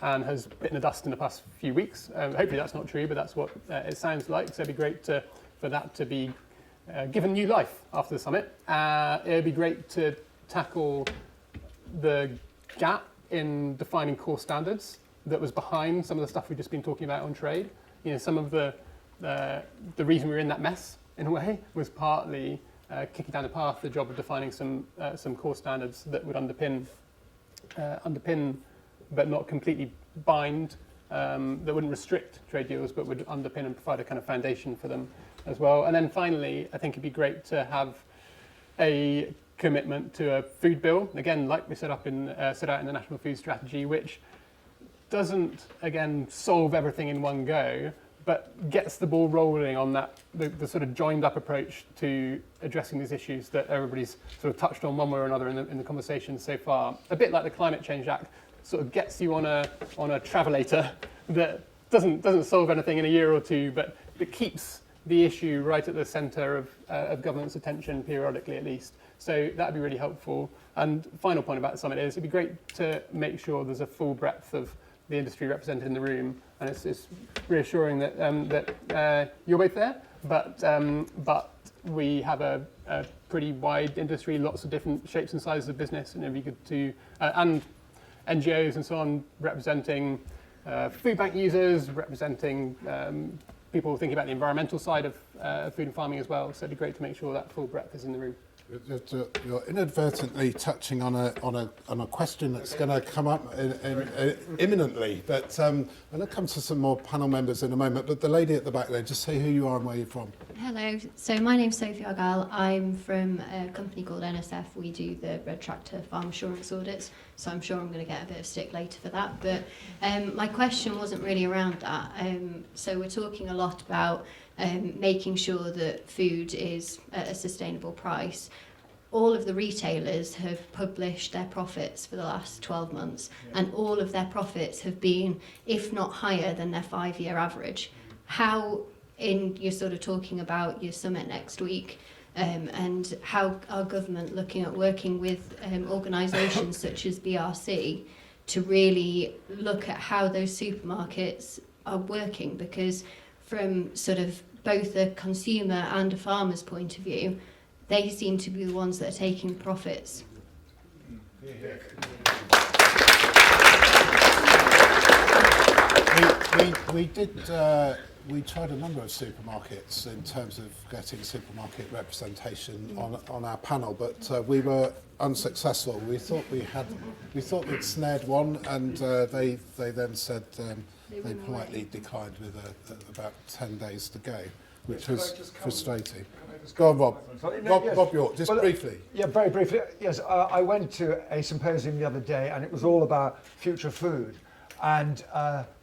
has bitten the dust in the past few weeks. Hopefully that's not true, but that's what it sounds like. So it'd be great for that to be given new life after the summit. It'd be great to tackle the gap in defining core standards that was behind some of the stuff we've just been talking about on trade. Some of the reason we were in that mess, in a way, was partly kicking down the path the job of defining some core standards that would underpin, but not completely bind, that wouldn't restrict trade deals, but would underpin and provide a kind of foundation for them as well. And then finally, I think it'd be great to have a commitment to a food bill, again, like we set out in the National Food Strategy, which doesn't, again, solve everything in one go, but gets the ball rolling on that, the sort of joined up approach to addressing these issues that everybody's sort of touched on one way or another in the conversation so far. A bit like the Climate Change Act, sort of gets you on a travelator that doesn't solve anything in a year or two, but it keeps the issue right at the centre of government's attention periodically at least. So that would be really helpful. And final point about the summit is it'd be great to make sure there's a full breadth of the industry represented in the room, and it's reassuring that you're both there, but we have a pretty wide industry, lots of different shapes and sizes of business, and it'd be good to, and NGOs and so on, representing food bank users, representing people thinking about the environmental side of food and farming as well. So it'd be great to make sure that full breadth is in the room. You're inadvertently touching on a question that's going to come up imminently, but I'm going to come to some more panel members in a moment. But the lady at the back there, just say who you are and where you're from. Hello, so my name's Sophie Argyle. I'm from a company called NSF. We do the Red Tractor farm assurance audits, so I'm sure I'm going to get a bit of stick later for that. But my question wasn't really around that. So we're talking a lot about making sure that food is at a sustainable price. All of the retailers have published their profits for the last 12 months, and all of their profits have been, if not higher than their 5-year average. How, you're sort of talking about your summit next week, and how our government looking at working with organisations such as BRC to really look at how those supermarkets are working, because from sort of both a consumer and a farmer's point of view, they seem to be the ones that are taking profits. We tried a number of supermarkets in terms of getting supermarket representation on our panel, but we were unsuccessful. We thought we'd snared one, and they then said they politely declined with about 10 days to go, which was frustrating. Go on, Rob. Rob Yorke, just briefly. Yeah, very briefly. Yes, I went to a symposium the other day, and it was all about future food. And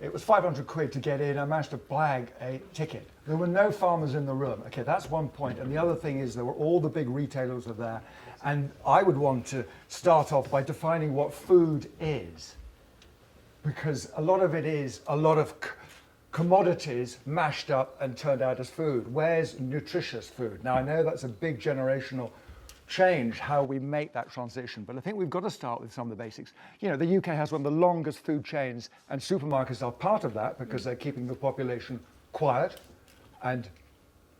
it was 500 quid to get in. I managed to blag a ticket. There were no farmers in the room. Okay, that's one point. And the other thing is there were all the big retailers were there. And I would want to start off by defining what food is. Because a lot of it is a lot of commodities mashed up and turned out as food. Where's nutritious food? Now, I know that's a big generational change how we make that transition, but I think we've got to start with some of the basics. You know, the UK has one of the longest food chains, and supermarkets are part of that because they're keeping the population quiet and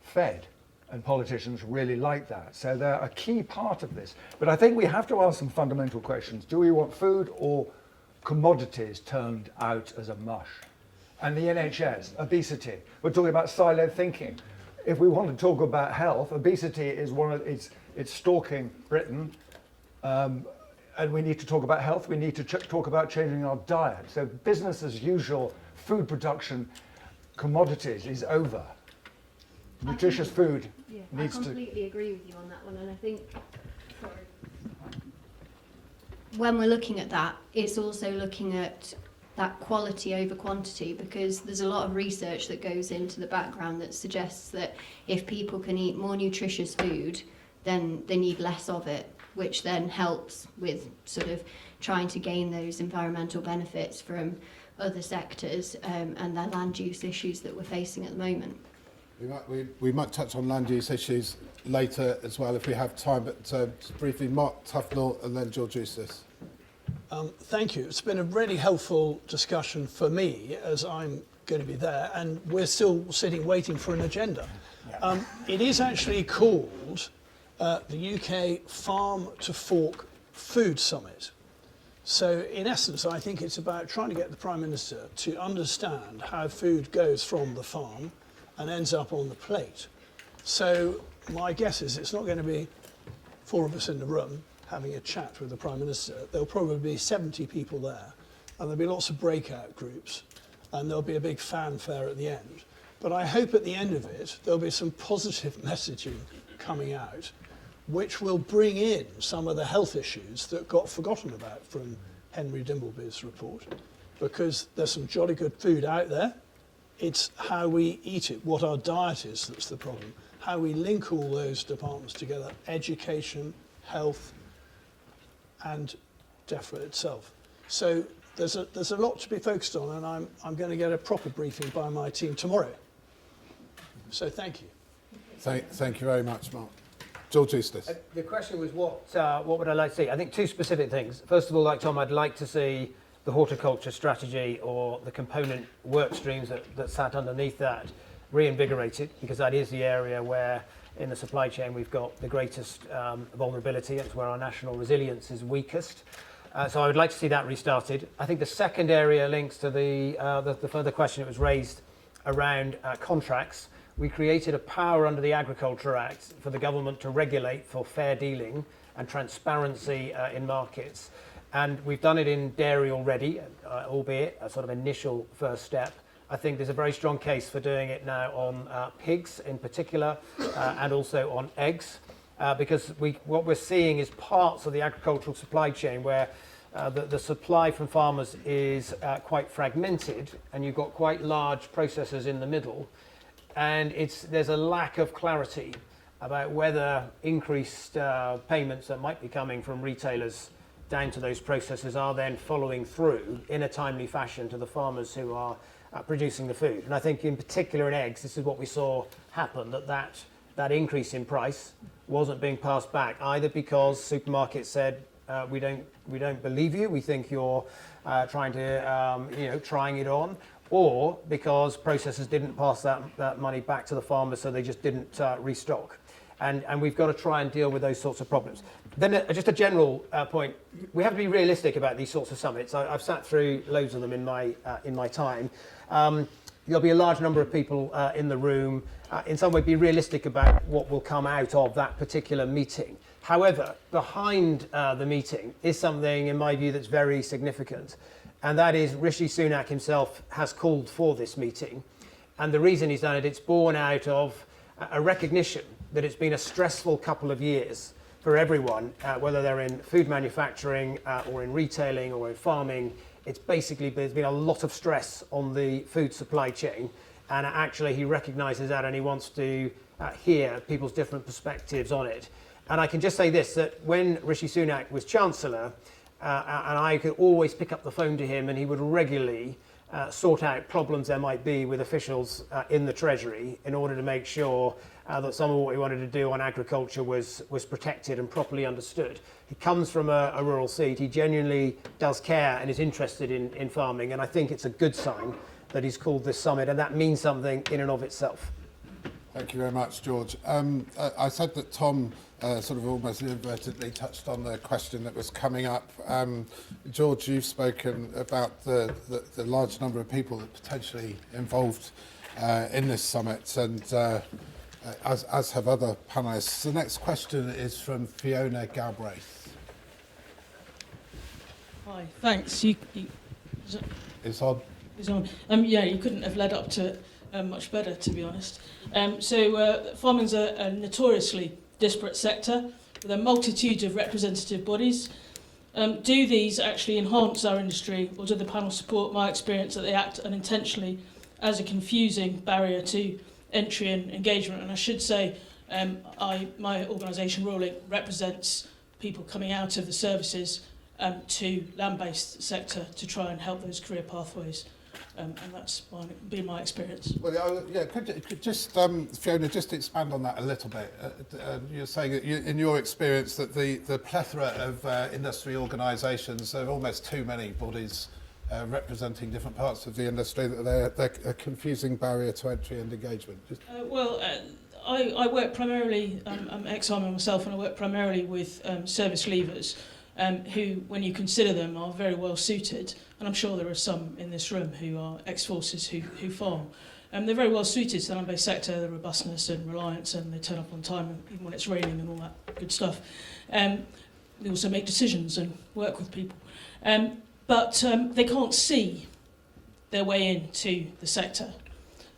fed, and politicians really like that. So they're a key part of this. But I think we have to ask some fundamental questions. Do we want food or commodities turned out as a mush? And the NHS, obesity. We're talking about siloed thinking. If we want to talk about health, obesity is one of it's stalking Britain, and we need to talk about health. We need to talk about changing our diet. So business as usual, food production, commodities is over. Nutritious food needs to... I completely agree with you on that one, and I think when we're looking at that, it's also looking at that quality over quantity, because there's a lot of research that goes into the background that suggests that if people can eat more nutritious food, then they need less of it, which then helps with sort of trying to gain those environmental benefits from other sectors and their land use issues that we're facing at the moment. We might touch on land use issues later as well if we have time, but just briefly, Mark Tufnell and then George Eustice. Thank you. It's been a really helpful discussion for me, as I'm going to be there, and we're still sitting waiting for an agenda. It is actually called the UK Farm to Fork Food Summit. So in essence, I think it's about trying to get the Prime Minister to understand how food goes from the farm and ends up on the plate. So my guess is it's not going to be 4 of us in the room having a chat with the Prime Minister. There'll probably be 70 people there, and there'll be lots of breakout groups, and there'll be a big fanfare at the end. But I hope at the end of it, there'll be some positive messaging coming out, which will bring in some of the health issues that got forgotten about from Henry Dimbleby's report, because there's some jolly good food out there. It's how we eat it, what our diet is that's the problem, how we link all those departments together, education, health, and DEFRA itself. So there's a lot to be focused on, and I'm going to get a proper briefing by my team tomorrow. So thank you. Thank you very much, Mark. George Eustice. The question was what would I like to see? I think 2 specific things. First of all, like Tom, I'd like to see the horticulture strategy or the component work streams that sat underneath that reinvigorated, because that is the area where in the supply chain we've got the greatest vulnerability. It's where our national resilience is weakest. So I would like to see that restarted. I think the second area links to the further question that was raised around contracts. We created a power under the Agriculture Act for the government to regulate for fair dealing and transparency in markets. And we've done it in dairy already, albeit a sort of initial first step. I think there's a very strong case for doing it now on pigs in particular, and also on eggs, because what we're seeing is parts of the agricultural supply chain where the supply from farmers is quite fragmented, and you've got quite large processors in the middle. And there's a lack of clarity about whether increased payments that might be coming from retailers down to those processors are then following through in a timely fashion to the farmers who are producing the food. And I think in particular in eggs, this is what we saw happen, that increase in price wasn't being passed back, either because supermarkets said, we don't believe you, we think you're trying it on, or because processors didn't pass that money back to the farmers, so they just didn't restock. And we've got to try and deal with those sorts of problems. Then just a general point, we have to be realistic about these sorts of summits. I've sat through loads of them in my time. There'll be a large number of people in the room. In some way, be realistic about what will come out of that particular meeting. However, behind the meeting is something, in my view, that's very significant. And that is Rishi Sunak himself has called for this meeting. And the reason he's done it, it's born out of a recognition that it's been a stressful couple of years for everyone, whether they're in food manufacturing or in retailing or in farming. It's basically, there's been a lot of stress on the food supply chain. And actually he recognises that, and he wants to hear people's different perspectives on it. And I can just say this, that when Rishi Sunak was Chancellor, and I could always pick up the phone to him, and he would regularly sort out problems there might be with officials in the Treasury in order to make sure that some of what we wanted to do on agriculture was protected and properly understood. He comes from a rural seat. He genuinely does care and is interested in farming, and I think it's a good sign that he's called this summit, and that means something in and of itself. Thank you very much, George. I said that Tom sort of almost inadvertently touched on the question that was coming up. George, you've spoken about the large number of people that potentially involved in this summit, and as have other panellists. The next question is from Fiona Galbraith. Hi, thanks. It's on. It's on. Yeah, you couldn't have led up to it much better, to be honest. Farming's a notoriously disparate sector with a multitude of representative bodies. Do these actually enhance our industry, or do the panel support my experience that they act unintentionally as a confusing barrier to entry and engagement? And I should say, my organisation, Ruling, represents people coming out of the services to land-based sector to try and help those career pathways. And that's been my experience. Well, yeah, could you just, Fiona, just expand on that a little bit? You're saying that in your experience that the plethora of industry organisations, there are almost too many bodies representing different parts of the industry, that they're a confusing barrier to entry and engagement. I work primarily, I'm ex-army myself, and I work primarily with service leavers. who, when you consider them, are very well suited, and I'm sure there are some in this room who are ex-forces who farm. They're very well suited to the land-based sector, the robustness and reliance, and they turn up on time even when it's raining and all that good stuff. They also make decisions and work with people. But they can't see their way into the sector.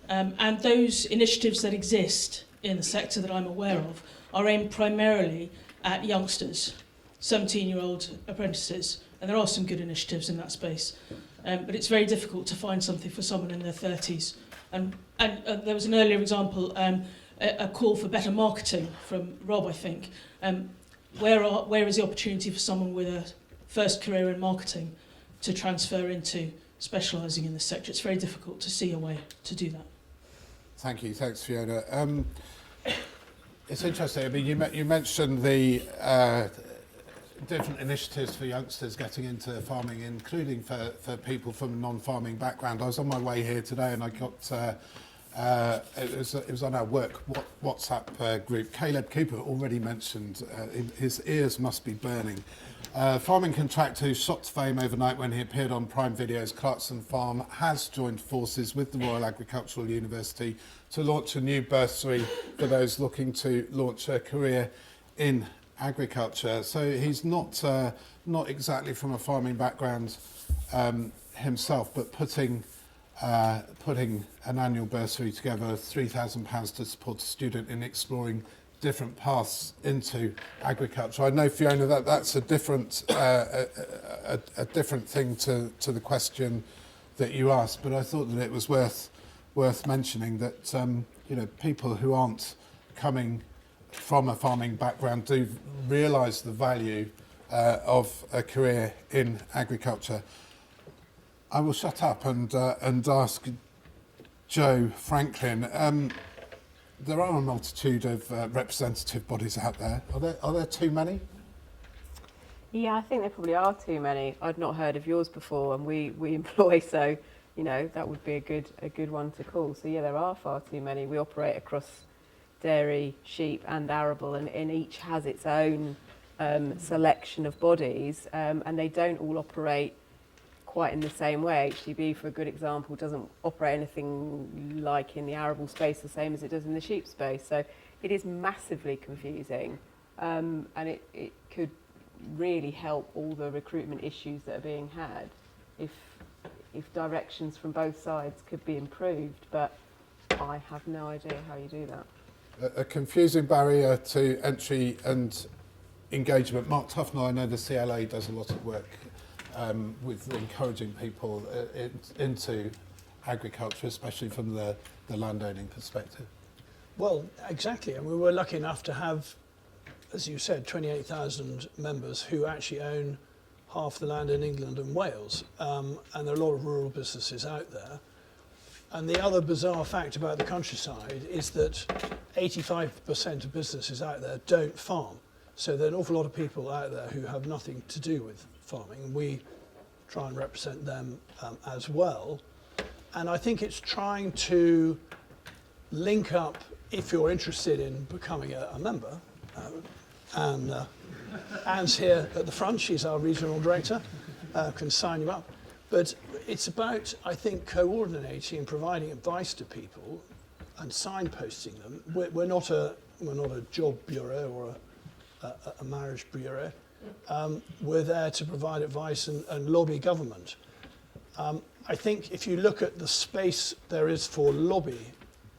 And those initiatives that exist in the sector that I'm aware of are aimed primarily at youngsters, 17-year-old apprentices, and there are some good initiatives in that space. But it's very difficult to find something for someone in their 30s. And there was an earlier example, a call for better marketing from Rob, I think. Where is the opportunity for someone with a first career in marketing to transfer into specialising in this sector? It's very difficult to see a way to do that. Thank you. Thanks, Fiona. It's interesting. I mean, you mentioned the different initiatives for youngsters getting into farming, including for people from a non-farming background. I was on my way here today and I got, it was on our work WhatsApp group. Caleb Cooper already mentioned his ears must be burning. Farming contractor who shot to fame overnight when he appeared on Prime Video's Clarkson Farm has joined forces with the Royal Agricultural University to launch a new bursary for those looking to launch a career in agriculture. So he's not exactly from a farming background himself, but putting an annual bursary together, £3,000 to support a student in exploring different paths into agriculture. I know, Fiona, that's a different a different thing to the question that you asked, but I thought that it was worth mentioning that you know, people who aren't coming from a farming background do realise the value of a career in agriculture. I will shut up and ask Joe Franklin. There are a multitude of representative bodies out there. Are there too many? Yeah, I think there probably are too many. I'd not heard of yours before, and we employ, so you know that would be a good one to call. So yeah, there are far too many. We operate across dairy, sheep, and arable, and each has its own selection of bodies, and they don't all operate quite in the same way. HDB, for a good example, doesn't operate anything like in the arable space the same as it does in the sheep space. So it is massively confusing, and it could really help all the recruitment issues that are being had if directions from both sides could be improved. But I have no idea how you do that. A confusing barrier to entry and engagement. Mark Tufnell, I know the CLA does a lot of work with encouraging people into agriculture, especially from the landowning perspective. Well, exactly. And we were lucky enough to have, as you said, 28,000 members who actually own half the land in England and Wales. And there are a lot of rural businesses out there. And the other bizarre fact about the countryside is that 85% of businesses out there don't farm. So there are an awful lot of people out there who have nothing to do with farming. We try and represent them as well. And I think it's trying to link up, if you're interested in becoming a member, and Anne's here at the front, she's our regional director, can sign you up. But it's about, I think, coordinating and providing advice to people and signposting them. We're not a job bureau or a marriage bureau. We're there to provide advice and lobby government. I think if you look at the space there is for lobby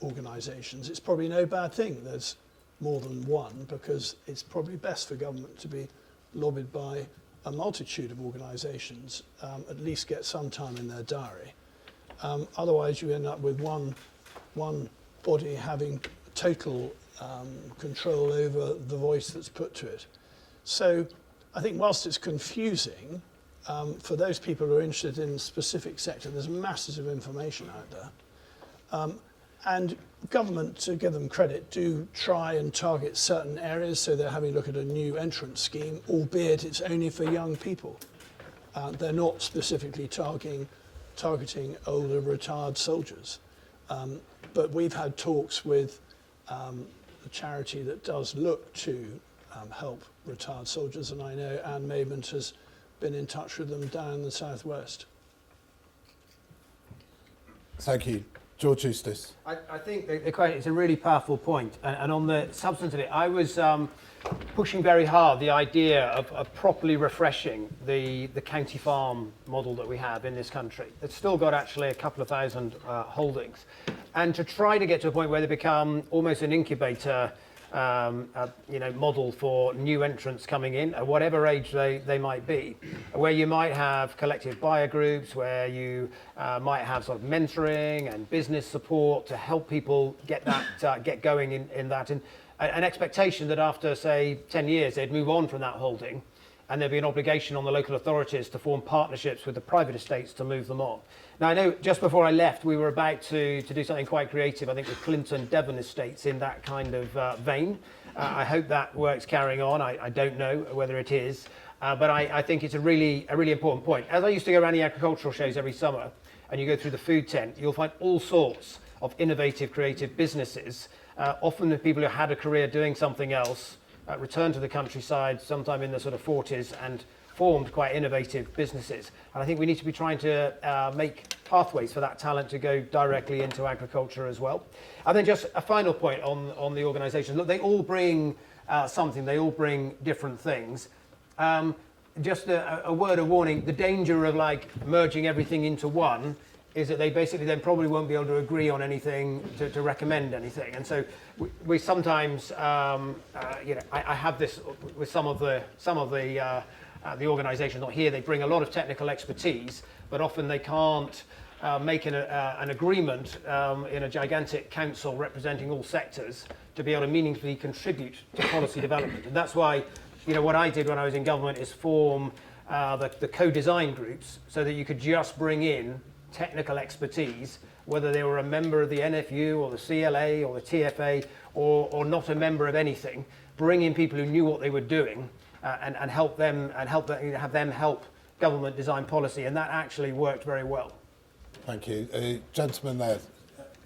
organisations, it's probably no bad thing there's more than one, because it's probably best for government to be lobbied by a multitude of organisations, at least get some time in their diary. Otherwise you end up with one body having total control over the voice that's put to it. So I think whilst it's confusing, for those people who are interested in a specific sector, there's masses of information out there. And government, to give them credit, do try and target certain areas. So they're having a look at a new entrance scheme, albeit it's only for young people. They're not specifically targeting older retired soldiers. But we've had talks with a charity that does look to help retired soldiers, and I know Anne Maidment has been in touch with them down in the southwest. Thank you. George Eustice. I think the question is a really powerful point, and on the substance of it, I was pushing very hard the idea of properly refreshing the county farm model that we have in this country. It's still got actually a couple of thousand holdings, and to try to get to a point where they become almost an incubator model for new entrants coming in at whatever age they might be, where you might have collective buyer groups, where you might have sort of mentoring and business support to help people get that get going in that, and an expectation that after say 10 years they'd move on from that holding, and there'd be an obligation on the local authorities to form partnerships with the private estates to move them on. Now, I know just before I left, we were about to do something quite creative, I think with Clinton Devon Estates in that kind of vein. I hope that works carrying on. I don't know whether it is, but I think it's a really important point. As I used to go around the agricultural shows every summer, and you go through the food tent, you'll find all sorts of innovative, creative businesses, often the people who had a career doing something else, returned to the countryside sometime in the sort of 40s and formed quite innovative businesses. And I think we need to be trying to make pathways for that talent to go directly into agriculture as well. And then just a final point on the organisation. Look, they all bring something, they all bring different things. Just a word of warning, the danger of like merging everything into one is that they basically then probably won't be able to agree on anything, to recommend anything. And so we sometimes, I have this with some of the organisations not here. They bring a lot of technical expertise, but often they can't make an agreement in a gigantic council representing all sectors to be able to meaningfully contribute to policy development. And that's why, what I did when I was in government is form the co-design groups so that you could just bring in technical expertise, whether they were a member of the NFU or the CLA or the TFA or not a member of anything, bring in people who knew what they were doing and have them help government design policy, and that actually worked very well. Thank you. Gentleman there.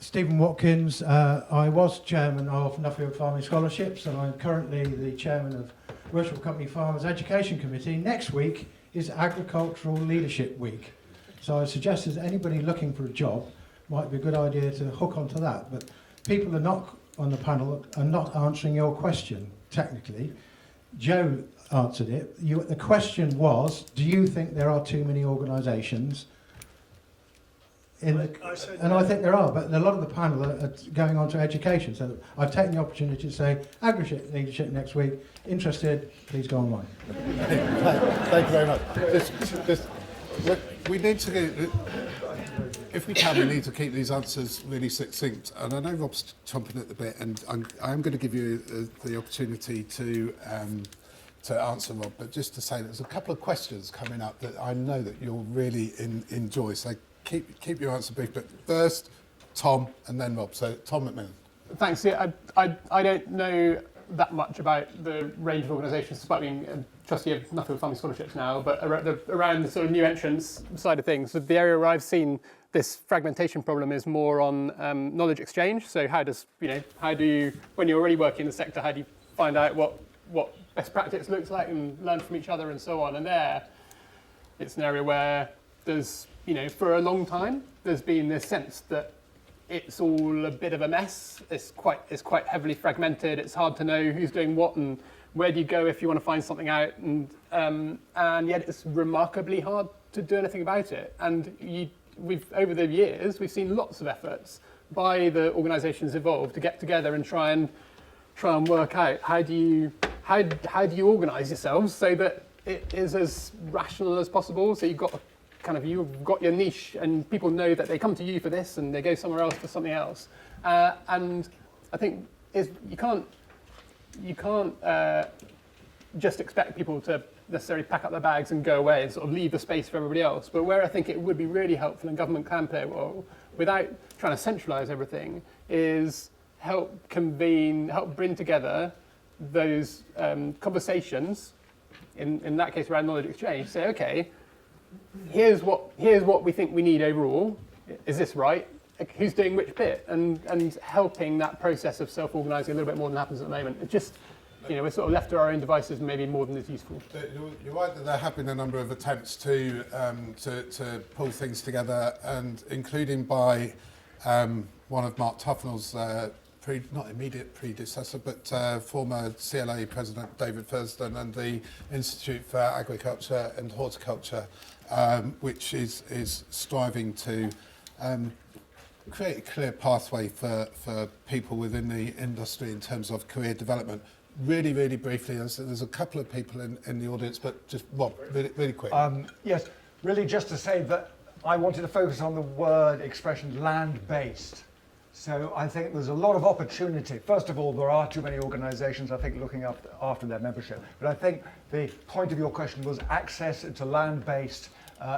Stephen Watkins. I was chairman of Nuffield Farming Scholarships, and I'm currently the chairman of Worship Company Farmers Education Committee. Next week is Agricultural Leadership Week. So I suggest that anybody looking for a job might be a good idea to hook onto that. But people are not on the panel are not answering your question technically. Joe answered it. The question was, do you think there are too many organisations? I think there are, but a lot of the panel are going on to education. So I've taken the opportunity to say, Agri Leadership next week. Interested, please go online. Thank you very much. We need to go, if we can, we need to keep these answers really succinct. And I know Rob's chomping at the bit, and I am going to give you the opportunity to answer, Rob, but just to say there's a couple of questions coming up that I know that you'll really enjoy. So keep your answer brief. But first, Tom, and then Rob. So Tom MacMillan. Thanks. Yeah, I don't know that much about the range of organisations, despite being a trustee of Nuffield Farming Scholarships now, but around the sort of new entrants side of things. So the area where I've seen this fragmentation problem is more on knowledge exchange. So how do you, when you're already working in the sector, how do you find out what best practice looks like and learn from each other and so on? And there, it's an area where there's, for a long time, there's been this sense that it's all a bit of a mess. It's quite heavily fragmented. It's hard to know who's doing what and where do you go if you want to find something out. And yet it's remarkably hard to do anything about it. And over the years, we've seen lots of efforts by the organisations involved to get together and try and work out how do you organise yourselves so that it is as rational as possible. So you've got your niche, and people know that they come to you for this and they go somewhere else for something else. And I think you can't just expect people to necessarily pack up their bags and go away and sort of leave the space for everybody else. But where I think it would be really helpful, and government can play a role, without trying to centralise everything, is help bring together those conversations, in that case around knowledge exchange, say, okay, here's what we think we need overall. Is this right? Who's doing which bit? And helping that process of self-organising a little bit more than happens at the moment. It just we're sort of left to our own devices, maybe more than is useful. You're right that there have been a number of attempts to pull things together, and including by one of Mark Tufnell's not immediate predecessor, but former CLA President David Furston, and the Institute for Agriculture and Horticulture, which is striving to create a clear pathway for people within the industry in terms of career development. Really, really briefly, there's a couple of people in the audience, but just, Rob, really quick. Yes, really just to say that I wanted to focus on the word expression land-based. So I think there's a lot of opportunity. First of all, there are too many organisations, I think, looking after their membership. But I think the point of your question was access to land-based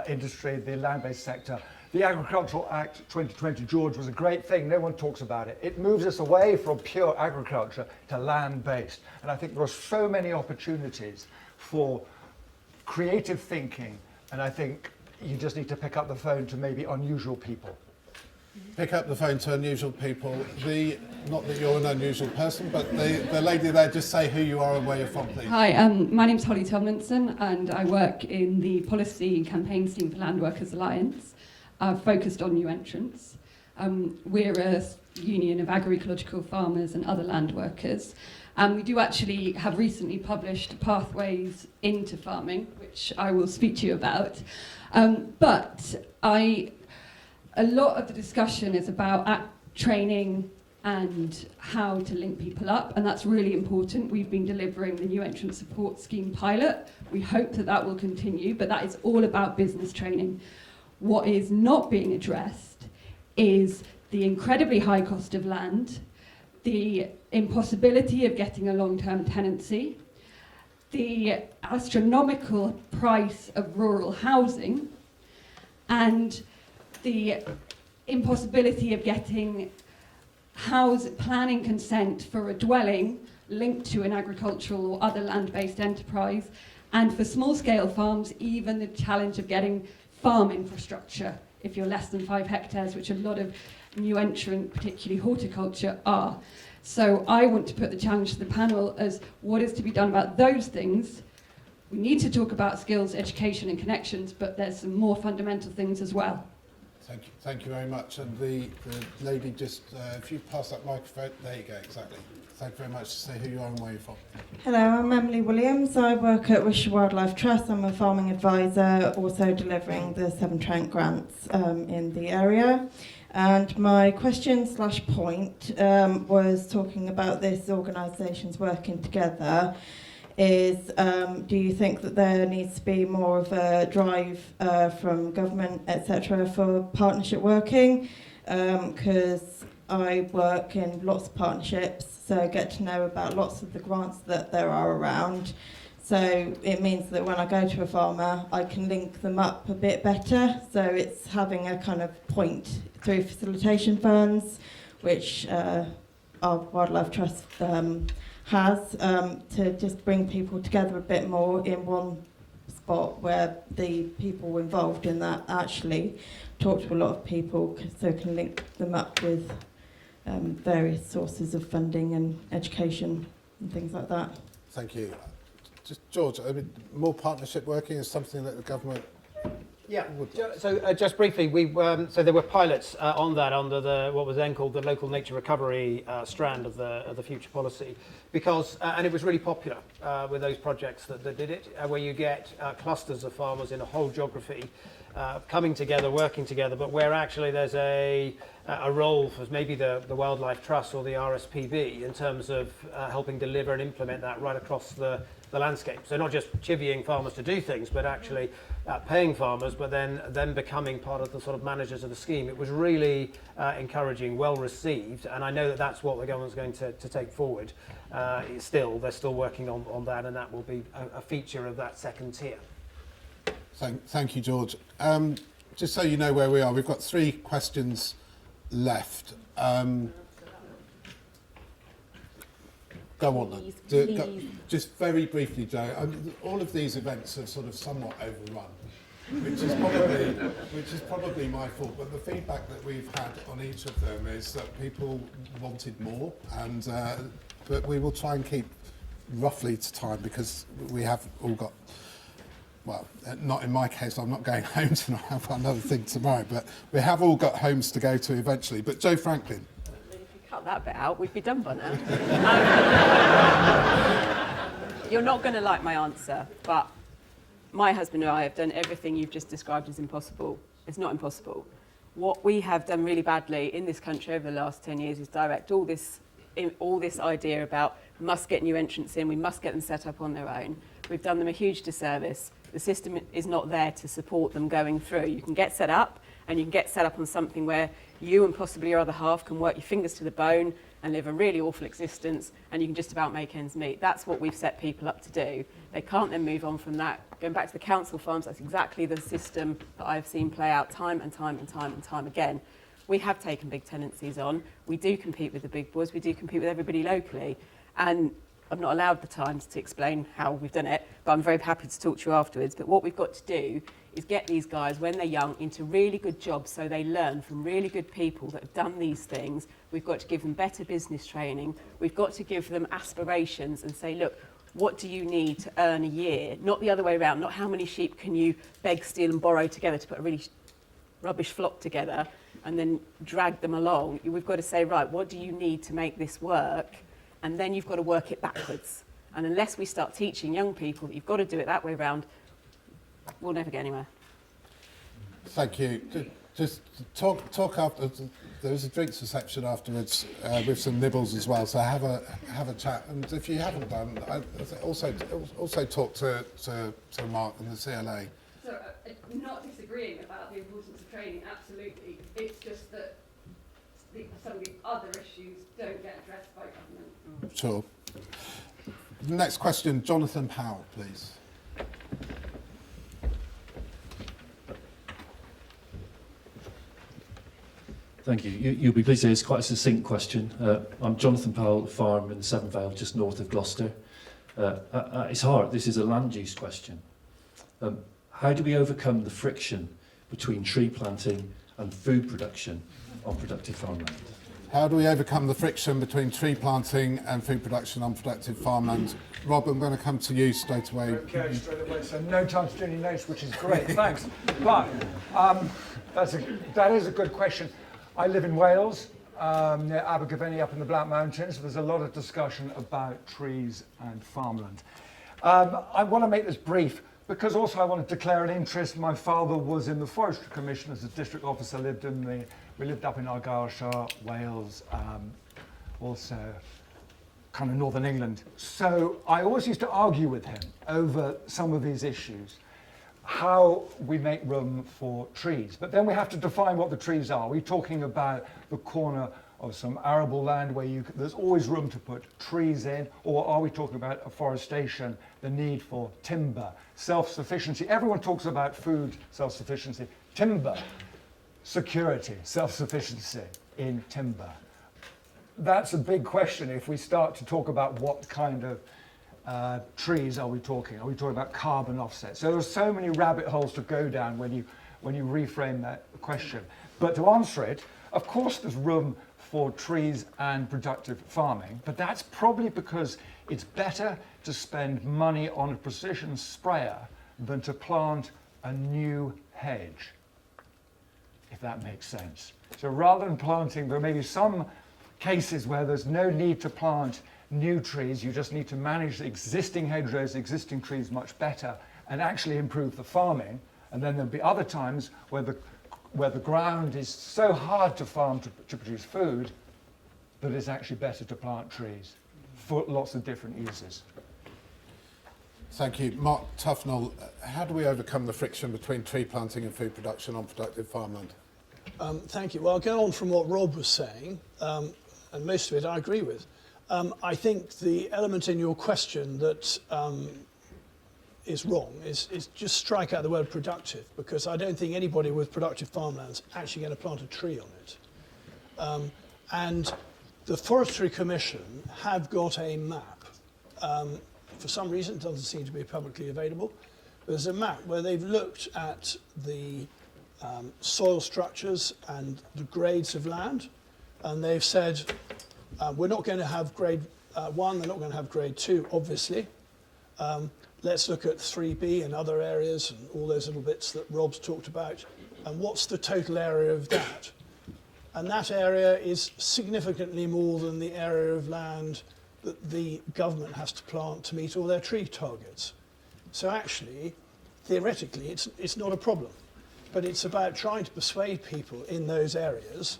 industry, the land-based sector. The Agricultural Act 2020, George, was a great thing. No one talks about it. It moves us away from pure agriculture to land-based. And I think there are so many opportunities for creative thinking. And I think you just need to pick up the phone to maybe unusual people. Pick up the phone to unusual people. Not that you're an unusual person, but the lady there, just say who you are and where you're from, please. Hi, my name's Holly Tomlinson, and I work in the policy and campaigns team for Land Workers Alliance, focused on new entrants. We're a union of agri-ecological farmers and other land workers, and we do actually have recently published pathways into farming, which I will speak to you about. A lot of the discussion is about training and how to link people up, and that's really important. We've been delivering the new entrant support scheme pilot. We hope that that will continue, but that is all about business training. What is not being addressed is the incredibly high cost of land, the impossibility of getting a long-term tenancy, the astronomical price of rural housing, and the impossibility of getting planning consent for a dwelling linked to an agricultural or other land-based enterprise, and for small-scale farms, even the challenge of getting farm infrastructure if you're less than 5 hectares, which a lot of new entrant, particularly horticulture, are. So I want to put the challenge to the panel as what is to be done about those things. We need to talk about skills, education and connections, but there's some more fundamental things as well. Thank you very much. And the lady just, if you pass that microphone, there you go, exactly. Thank you very much. Say who you are and where you're from. Hello, I'm Emily Williams. I work at Worcestershire Wildlife Trust. I'm a farming advisor, also delivering the Severn Trent grants in the area. And my question/point was talking about this organisations working together. Do you think that there needs to be more of a drive from government, etc., for partnership working? Because I work in lots of partnerships, so I get to know about lots of the grants that there are around. So it means that when I go to a farmer, I can link them up a bit better. So it's having a kind of point through facilitation funds, which our Wildlife Trust has, to just bring people together a bit more in one spot where the people involved in that actually talk to a lot of people, so can link them up with various sources of funding and education and things like that. Thank you. Just George, I mean, more partnership working is something that the government. Yeah. So just briefly, so there were pilots on that under what was then called the local nature recovery strand of the future policy, because and it was really popular with those projects that did it, where you get clusters of farmers in a whole geography coming together, working together, but where actually there's a role for maybe the Wildlife Trust or the RSPB in terms of helping deliver and implement that right across the landscape. So not just chivying farmers to do things, but actually paying farmers, but then becoming part of the sort of managers of the scheme. It was really encouraging, well received, and I know that that's what the government's going to take forward. They're still working on that, and that will be a feature of that second tier. Thank you, George. Just so you know where we are, we've got 3 questions left. Go on then. Just very briefly, Joe. All of these events are sort of somewhat overrun, which is probably my fault. But the feedback that we've had on each of them is that people wanted more, and but we will try and keep roughly to time because we have all got, well, not in my case, I'm not going home tonight, I've got another thing tomorrow, but we have all got homes to go to eventually. But Joe Franklin. If you cut that bit out, we'd be done by now. You're not going to like my answer, but my husband and I have done everything you've just described as impossible. It's not impossible. What we have done really badly in this country over the last 10 years is direct all this idea about we must get new entrants in, we must get them set up on their own. We've done them a huge disservice. The system is not there to support them going through. You can get set up, and you can get set up on something where you and possibly your other half can work your fingers to the bone and live a really awful existence, and you can just about make ends meet. That's what we've set people up to do. They can't then move on from that. Going back to the council farms, that's exactly the system that I've seen play out time and time and time and time again. We have taken big tenancies on. We do compete with the big boys. We do compete with everybody locally. And I'm not allowed the time to explain how we've done it, but I'm very happy to talk to you afterwards. But what we've got to do is get these guys, when they're young, into really good jobs so they learn from really good people that have done these things. We've got to give them better business training. We've got to give them aspirations and say, look, what do you need to earn a year? Not the other way around, not how many sheep can you beg, steal and borrow together to put a really rubbish flock together and then drag them along. We've got to say, right, what do you need to make this work? And then you've got to work it backwards. And unless we start teaching young people that you've got to do it that way around, we'll never get anywhere. Thank you. Just talk after. There was a drinks reception afterwards with some nibbles as well. So have a chat. And if you haven't done, also talk to Mark and the CLA. So I'm not disagreeing about the importance of training. Absolutely, it's just that some of the other issues don't get addressed by government. Sure. Next question, Jonathan Powell, please. Thank you. You'll be pleased to hear it's quite a succinct question. I'm Jonathan Powell, farm in the Severn Vale, just north of Gloucester. At its heart, this is a land use question. How do we overcome the friction between tree planting and food production on productive farmland? How do we overcome the friction between tree planting and food production on productive farmland? Rob, I'm going to come to you straight away. Okay, straight away. So no time to do any notes, which is great. Thanks. But that is a good question. I live in Wales, near Abergavenny up in the Black Mountains. There's a lot of discussion about trees and farmland. I want to make this brief because also I want to declare an interest. My father was in the Forestry Commission as a district officer, we lived up in Argyllshire, Wales, also kind of northern England. So I always used to argue with him over some of these issues, how we make room for trees. But then we have to define what the trees are. Are we talking about the corner of some arable land where there's always room to put trees in, or are we talking about afforestation, the need for timber, self-sufficiency? Everyone talks about food self-sufficiency, timber, security, self-sufficiency in timber. That's a big question if we start to talk about what kind of trees are we talking? Are we talking about carbon offsets? So there's so many rabbit holes to go down when you reframe that question. But to answer it, of course there's room for trees and productive farming, but that's probably because it's better to spend money on a precision sprayer than to plant a new hedge, if that makes sense. So rather than planting, there may be some cases where there's no need to plant new trees, you just need to manage the existing hedgerows, existing trees much better and actually improve the farming. And then there'll be other times where the ground is so hard to farm to produce food that it's actually better to plant trees for lots of different uses. Thank you. Mark Tufnell, how do we overcome the friction between tree planting and food production on productive farmland? Thank you. Well, I'll go on from what Rob was saying, and most of it I agree with. I think the element in your question that is wrong is just strike out the word productive, because I don't think anybody with productive farmland's actually going to plant a tree on it. And the Forestry Commission have got a map. For some reason, it doesn't seem to be publicly available. There's a map where they've looked at the soil structures and the grades of land, and they've said we're not going to have grade One, they're not going to have grade 2, obviously. Let's look at 3B and other areas and all those little bits that Rob's talked about. And what's the total area of that? And that area is significantly more than the area of land that the government has to plant to meet all their tree targets. So actually, theoretically, it's not a problem. But it's about trying to persuade people in those areas,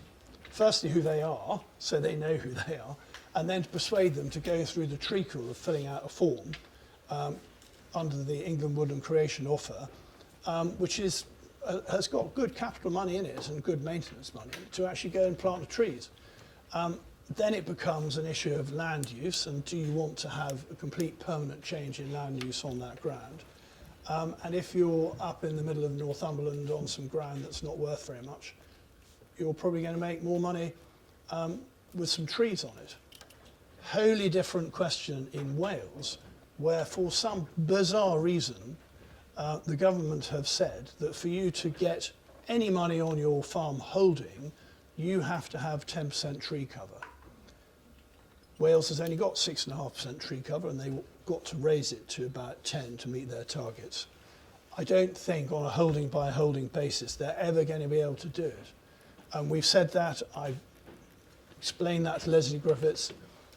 firstly who they are, so they know who they are, and then to persuade them to go through the treacle of filling out a form under the England Woodland Creation offer, which has got good capital money in it and good maintenance money to actually go and plant the trees. Then it becomes an issue of land use, and do you want to have a complete permanent change in land use on that ground? And if you're up in the middle of Northumberland on some ground that's not worth very much, you're probably going to make more money with some trees on it. Wholly different question in Wales, where for some bizarre reason, the government have said that for you to get any money on your farm holding, you have to have 10% tree cover. Wales has only got 6.5% tree cover, and they've got to raise it to about 10 to meet their targets. I don't think on a holding by holding basis they're ever going to be able to do it. And we've said that, I've explained that to Leslie Griffiths.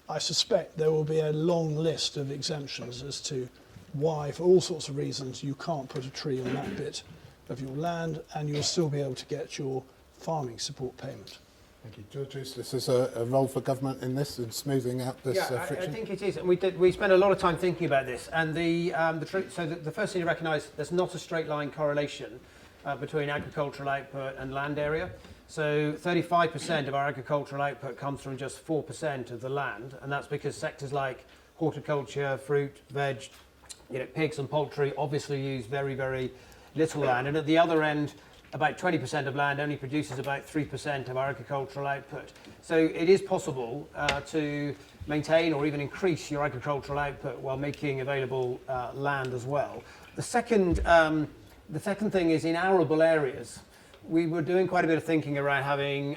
I suspect there will be a long list of exemptions as to why, for all sorts of reasons, you can't put a tree on that bit of your land, and you'll still be able to get your farming support payment. Thank you. George Eustice, is there a role for government in this and smoothing out this friction? I think it is. And we spent a lot of time thinking about this. And the first thing to recognise, there's not a straight line correlation between agricultural output and land area. So 35% of our agricultural output comes from just 4% of the land, and that's because sectors like horticulture, fruit, veg, pigs and poultry obviously use very, very little land. And at the other end, about 20% of land only produces about 3% of our agricultural output. So it is possible to maintain or even increase your agricultural output while making available land as well. The second thing is in arable areas. We were doing quite a bit of thinking around having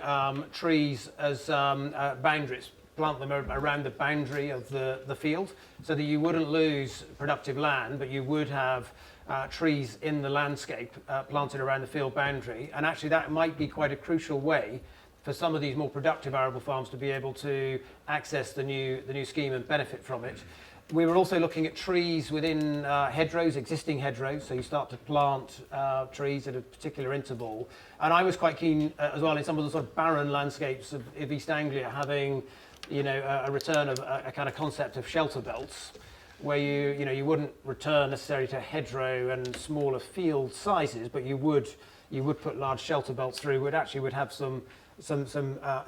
trees as boundaries, plant them around the boundary of the field so that you wouldn't lose productive land, but you would have trees in the landscape planted around the field boundary. And actually that might be quite a crucial way for some of these more productive arable farms to be able to access the new scheme and benefit from it. We were also looking at trees within hedgerows, existing hedgerows, so you start to plant trees at a particular interval. And I was quite keen as well in some of the sort of barren landscapes of East Anglia having, a return of a kind of concept of shelter belts, where you wouldn't return necessarily to hedgerow and smaller field sizes, but you would put large shelter belts through, which actually would have some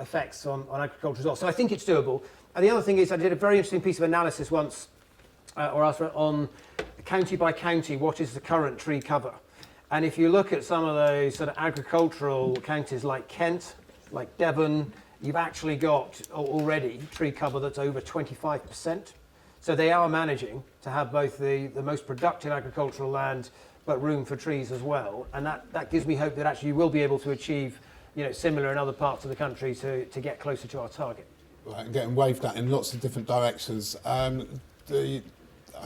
effects on agriculture as well. So I think it's doable. And the other thing is, I did a very interesting piece of analysis once, on county by county, what is the current tree cover? And if you look at some of those sort of agricultural counties like Kent, like Devon, you've actually got already tree cover that's over 25%. So they are managing to have both the most productive agricultural land, but room for trees as well. And that gives me hope that actually you will be able to achieve, similar in other parts of the country to get closer to our target. Right, and getting waved at in lots of different directions. I'm going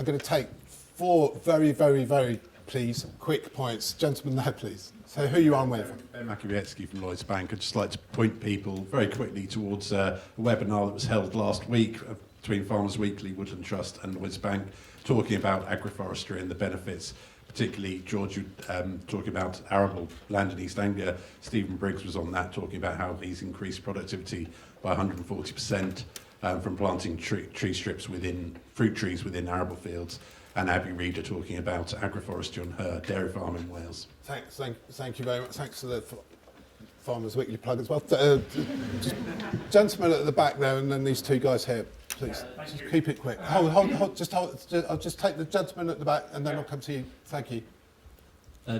to take 4 very, very, very, please, quick points. Gentlemen there, please. So who are you on with? Ben Makiewicz from Lloyds Bank. I'd just like to point people very quickly towards a webinar that was held last week between Farmers Weekly, Woodland Trust and Lloyds Bank, talking about agroforestry and the benefits, particularly George talking about arable land in East Anglia. Stephen Briggs was on that, talking about how he's increased productivity by 140% from planting tree strips fruit trees within arable fields. And Abby Reader talking about agroforestry on her dairy farm in Wales. Thank you very much. Thanks for the Farmers Weekly plug as well. Gentleman at the back there, and then these 2 guys here, please. Just keep it quick. Hold. I'll just take the gentleman at the back, and then I'll come to you. Thank you.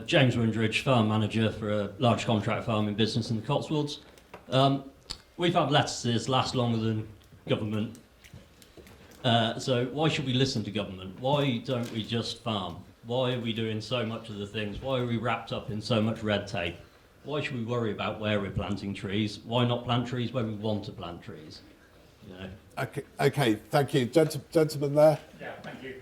James Windridge, farm manager for a large contract farming business in the Cotswolds. We've had lettuces last longer than government. So why should we listen to government? Why don't we just farm? Why are we doing so much of the things? Why are we wrapped up in so much red tape? Why should we worry about where we're planting trees? Why not plant trees where we want to plant trees? You know. Okay, thank you. Gentleman there. Yeah, thank you.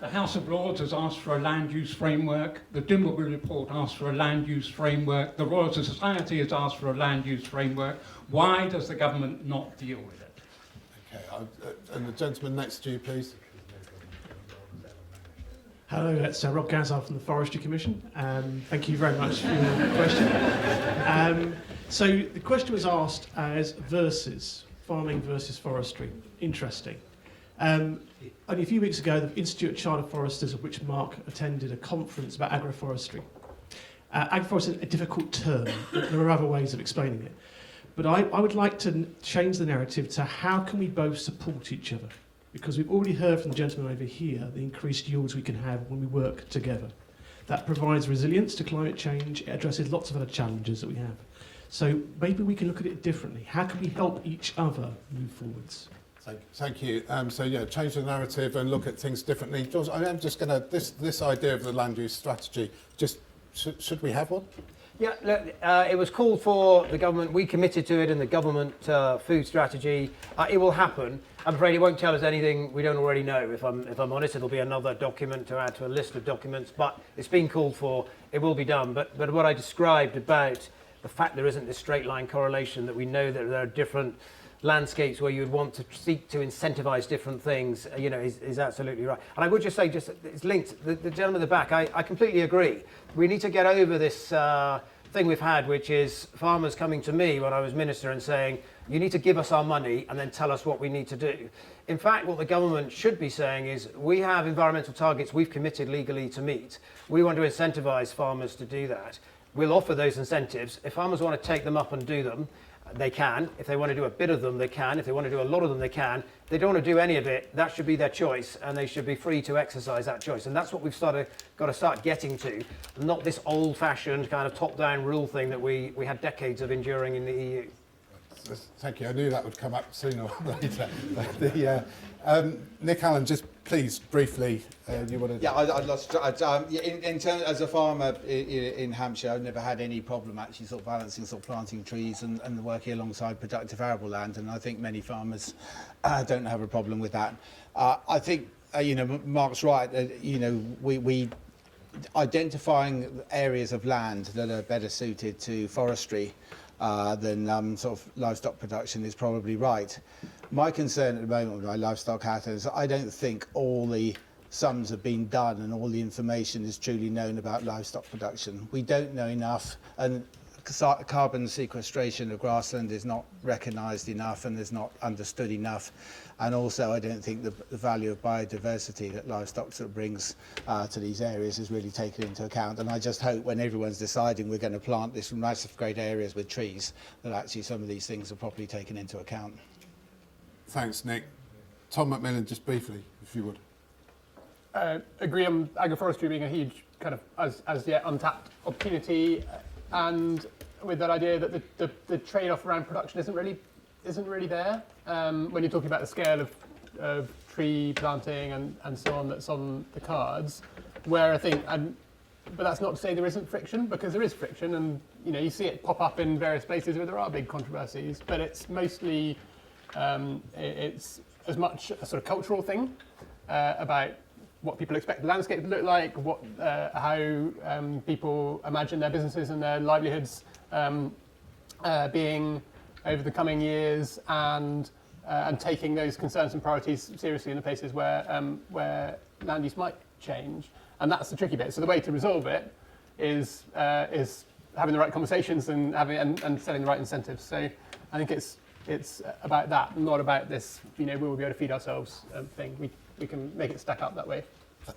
The House of Lords has asked for a land use framework. The Dimbleby report asked for a land use framework. The Royal Society has asked for a land use framework. Why does the government not deal with it? Okay, and the gentleman next to you, please. Hello, it's Rob Gazard from the Forestry Commission. Thank you very much for your question. So the question was asked as versus farming versus forestry. Interesting. Only a few weeks ago, the Institute of Chartered Foresters, of which Mark attended, a conference about agroforestry. Agroforestry is a difficult term. There are other ways of explaining it. But I would like to change the narrative to how can we both support each other? Because we've already heard from the gentleman over here the increased yields we can have when we work together. That provides resilience to climate change. It addresses lots of other challenges that we have. So maybe we can look at it differently. How can we help each other move forwards? Thank you. So yeah, change the narrative and look at things differently. George, I'm just going to, this idea of the land use strategy, just should we have one? Yeah, look, it was called for, the government, we committed to it in the government food strategy. It will happen. I'm afraid it won't tell us anything we don't already know. If I'm honest, it'll be another document to add to a list of documents, but it's been called for, it will be done. But what I described about the fact there isn't this straight line correlation, that we know that there are different landscapes where you would want to seek to incentivize different things, you know, is absolutely right. And I would just say, it's linked, the gentleman at the back, I completely agree. We need to get over this thing we've had, which is farmers coming to me when I was minister and saying, you need to give us our money and then tell us what we need to do. In fact, what the government should be saying is, we have environmental targets we've committed legally to meet. We want to incentivize farmers to do that. We'll offer those incentives. If farmers want to take them up and do them, they can. If they want to do a bit of them, they can. If they want to do a lot of them, they can. If they don't want to do any of it, that should be their choice, and they should be free to exercise that choice. And that's what we've got to start getting to, not this old-fashioned kind of top-down rule thing that we had decades of enduring in the EU. Thank you. I knew that would come up sooner or later. Nick Allen, just please, briefly, you want to... Yeah, I lost... in terms, as a farmer in Hampshire, I've never had any problem actually sort of balancing sort of planting trees and working alongside productive arable land, and I think many farmers don't have a problem with that. I think, you know, Mark's right, you know, we identifying areas of land that are better suited to forestry than sort of livestock production is probably right. My concern at the moment with my livestock hat is I don't think all the sums have been done and all the information is truly known about livestock production. We don't know enough, and carbon sequestration of grassland is not recognised enough and is not understood enough. And also, I don't think the value of biodiversity that livestock sort of brings to these areas is really taken into account. And I just hope when everyone's deciding we're going to plant this massive great areas with trees, that actually some of these things are properly taken into account. Thanks, Nick. Tom MacMillan, just briefly, if you would. Agree on agroforestry being a huge kind of as yet untapped opportunity, and with that idea that the trade-off around production isn't really there. When you're talking about the scale of tree planting and so on that's on the cards, where I think, but that's not to say there isn't friction, because there is friction, and you know you see it pop up in various places where there are big controversies, but it's mostly it's as much a sort of cultural thing about what people expect the landscape to look like, how people imagine their businesses and their livelihoods being over the coming years, and taking those concerns and priorities seriously in the places where land use might change. And that's the tricky bit. So the way to resolve it is having the right conversations and setting the right incentives. So I think it's about that, not about this, you know, we will be able to feed ourselves thing. We can make it stack up that way.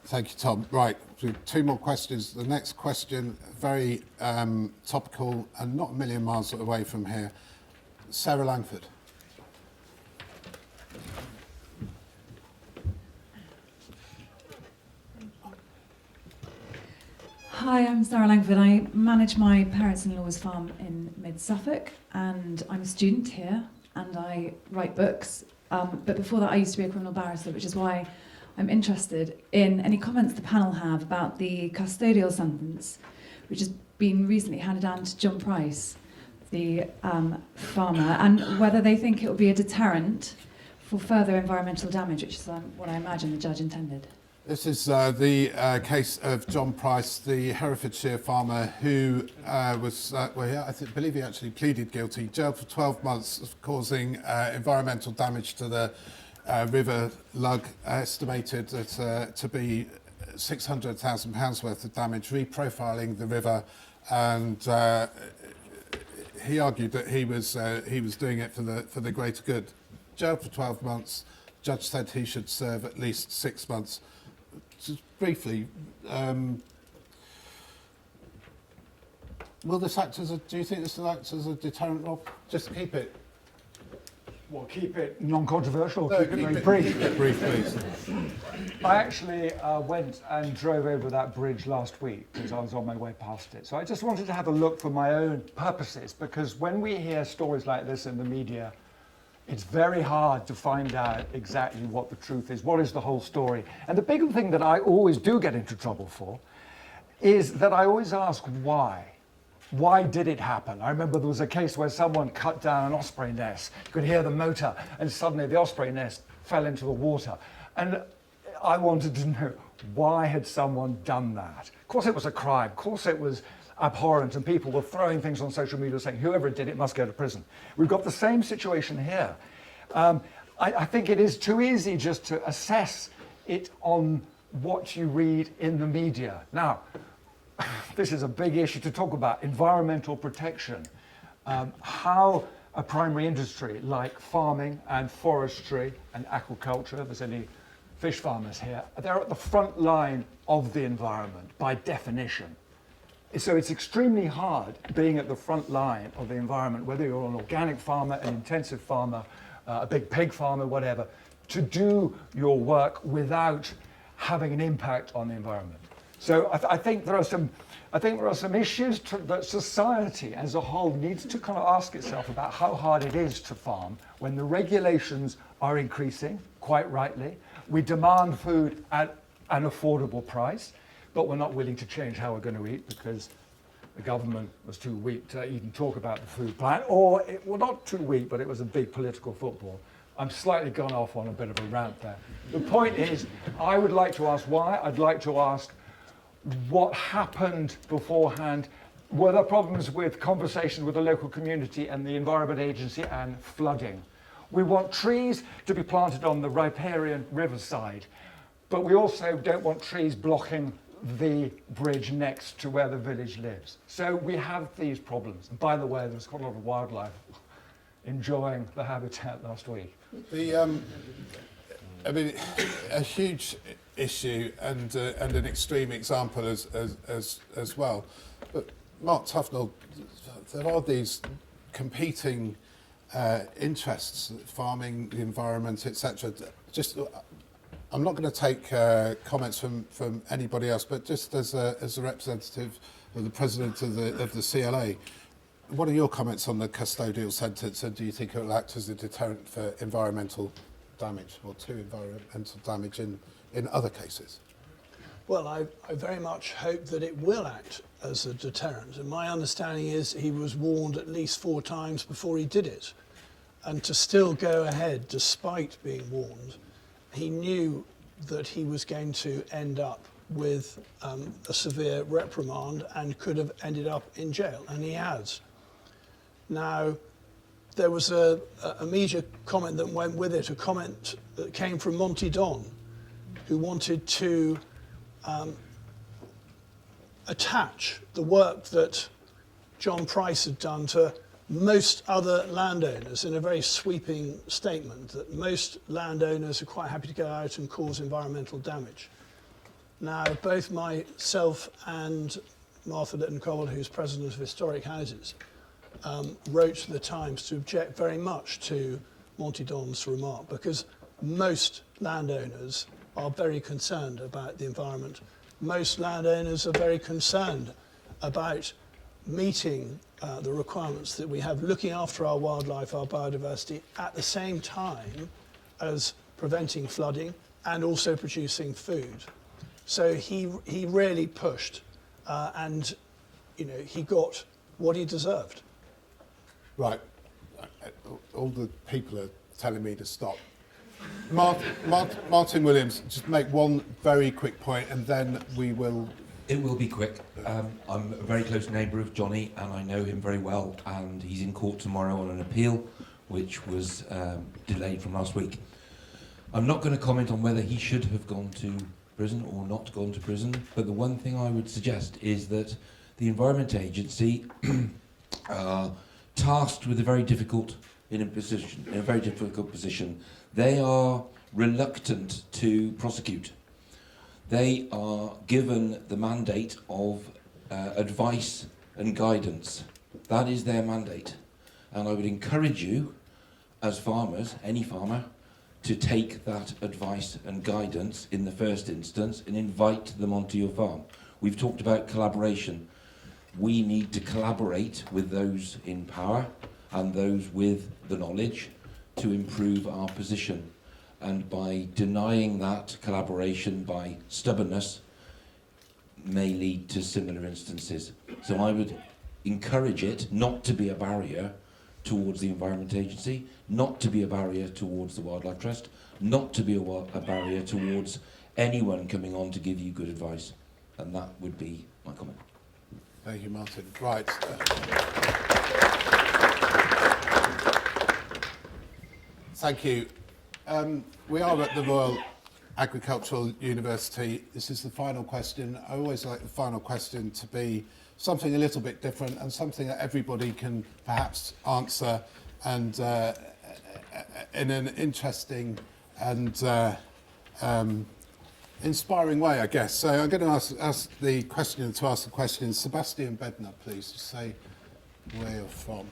Thank you, Tom. Right, so 2 more questions. The next question, very topical and not a million miles away from here. Sarah Langford. Hi, I'm Sarah Langford. I manage my parents-in-law's farm in mid-Suffolk, and I'm a student here, and I write books. But before that, I used to be a criminal barrister, which is why I'm interested in any comments the panel have about the custodial sentence, which has been recently handed down to John Price the farmer, and whether they think it will be a deterrent for further environmental damage, which is what I imagine the judge intended. This is the case of John Price, the Hertfordshire farmer who was, believe he actually pleaded guilty, jailed for 12 months of causing environmental damage to the River Lug, estimated to be £600,000 worth of damage, reprofiling the river, and he argued that he was doing it for the greater good. Jailed for 12 months. Judge said he should serve at least 6 months. Just briefly, will this act as do you think this will act as a deterrent, Rob? Just keep it. Well, keep it non-controversial, No, keep it very brief. Keep it brief, please. I actually went and drove over that bridge last week because I was on my way past it. So I just wanted to have a look for my own purposes, because when we hear stories like this in the media, it's very hard to find out exactly what the truth is, what is the whole story. And the big thing that I always do get into trouble for is that I always ask why. Why did it happen? I remember there was a case where someone cut down an osprey nest. You could hear the motor, and suddenly the osprey nest fell into the water. And I wanted to know, why had someone done that? Of course it was a crime. Of course it was abhorrent, and people were throwing things on social media saying, whoever did it must go to prison. We've got the same situation here. I think it is too easy just to assess it on what you read in the media. Now, this is a big issue to talk about, environmental protection. How a primary industry like farming and forestry and aquaculture, if there's any fish farmers here, they're at the front line of the environment by definition. So it's extremely hard being at the front line of the environment, whether you're an organic farmer, an intensive farmer, a big pig farmer, whatever, to do your work without having an impact on the environment. So I think there are some issues that society as a whole needs to kind of ask itself about how hard it is to farm when the regulations are increasing, quite rightly. We demand food at an affordable price, but we're not willing to change how we're going to eat because the government was too weak to even talk about the food plan, or not too weak, but it was a big political football. I'm slightly gone off on a bit of a rant there. The point is, I would like to ask why. I'd like to ask what happened beforehand. Were there problems with conversation with the local community and the Environment Agency and flooding? We want trees to be planted on the riparian riverside, but we also don't want trees blocking the bridge next to where the village lives. So we have these problems. And by the way, there was quite a lot of wildlife enjoying the habitat last week. A huge issue and an extreme example as well. But Mark Tufnell, there are these competing interests, farming, the environment, etc. I'm not going to take comments from anybody else, but just as a representative of the president of the CLA, what are your comments on the custodial sentence, and do you think it will act as a deterrent for environmental damage or to environmental damage in other cases? Well, I very much hope that it will act as a deterrent. And my understanding is he was warned at least 4 times before he did it. And to still go ahead despite being warned, he knew that he was going to end up with a severe reprimand and could have ended up in jail, and he has. Now, there was a media comment that went with it, a comment that came from Monty Don, who wanted to attach the work that John Price had done to most other landowners in a very sweeping statement, that most landowners are quite happy to go out and cause environmental damage. Now, both myself and Martha Litton-Cole, who's president of Historic Houses, wrote to the Times to object very much to Monty Don's remark, because most landowners are very concerned about the environment. Most landowners are very concerned about meeting the requirements that we have, looking after our wildlife, our biodiversity, at the same time as preventing flooding and also producing food. So he really pushed, and he got what he deserved. Right. All the people are telling me to stop. Martin Williams, just make one very quick point and then we will... It will be quick. I'm a very close neighbour of Johnny and I know him very well, and he's in court tomorrow on an appeal which was delayed from last week. I'm not going to comment on whether he should have gone to prison or not gone to prison, but the one thing I would suggest is that the Environment Agency are tasked with a very difficult position. They are reluctant to prosecute. They are given the mandate of advice and guidance. That is their mandate. And I would encourage you, as farmers, any farmer, to take that advice and guidance in the first instance and invite them onto your farm. We've talked about collaboration. We need to collaborate with those in power and those with the knowledge to improve our position. And by denying that collaboration by stubbornness may lead to similar instances. So I would encourage it not to be a barrier towards the Environment Agency, not to be a barrier towards the Wildlife Trust, not to be a barrier towards anyone coming on to give you good advice. And that would be my comment. Thank you, Martin. Right. Thank you. We are at the Royal Agricultural University. This is the final question. I always like the final question to be something a little bit different and something that everybody can perhaps answer, and in an interesting and inspiring way, I guess. So I'm going to ask the question to ask the question. Sebastian Bednar, please, just say where you're from.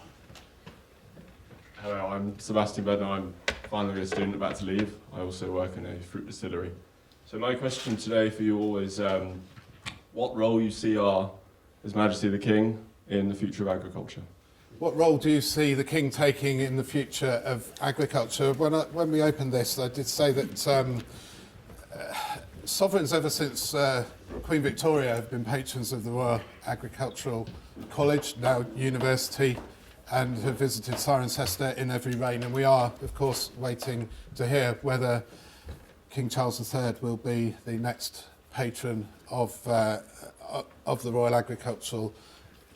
Hello, I'm Sebastian Bednar. I'm finally a student about to leave. I also work in a fruit distillery. So my question today for you all is what role you see His Majesty the King in the future of agriculture? What role do you see the King taking in the future of agriculture? When we opened this, I did say that sovereigns ever since Queen Victoria have been patrons of the Royal Agricultural College, now university, and have visited Cirencester in every reign. And we are, of course, waiting to hear whether King Charles III will be the next patron of the Royal Agricultural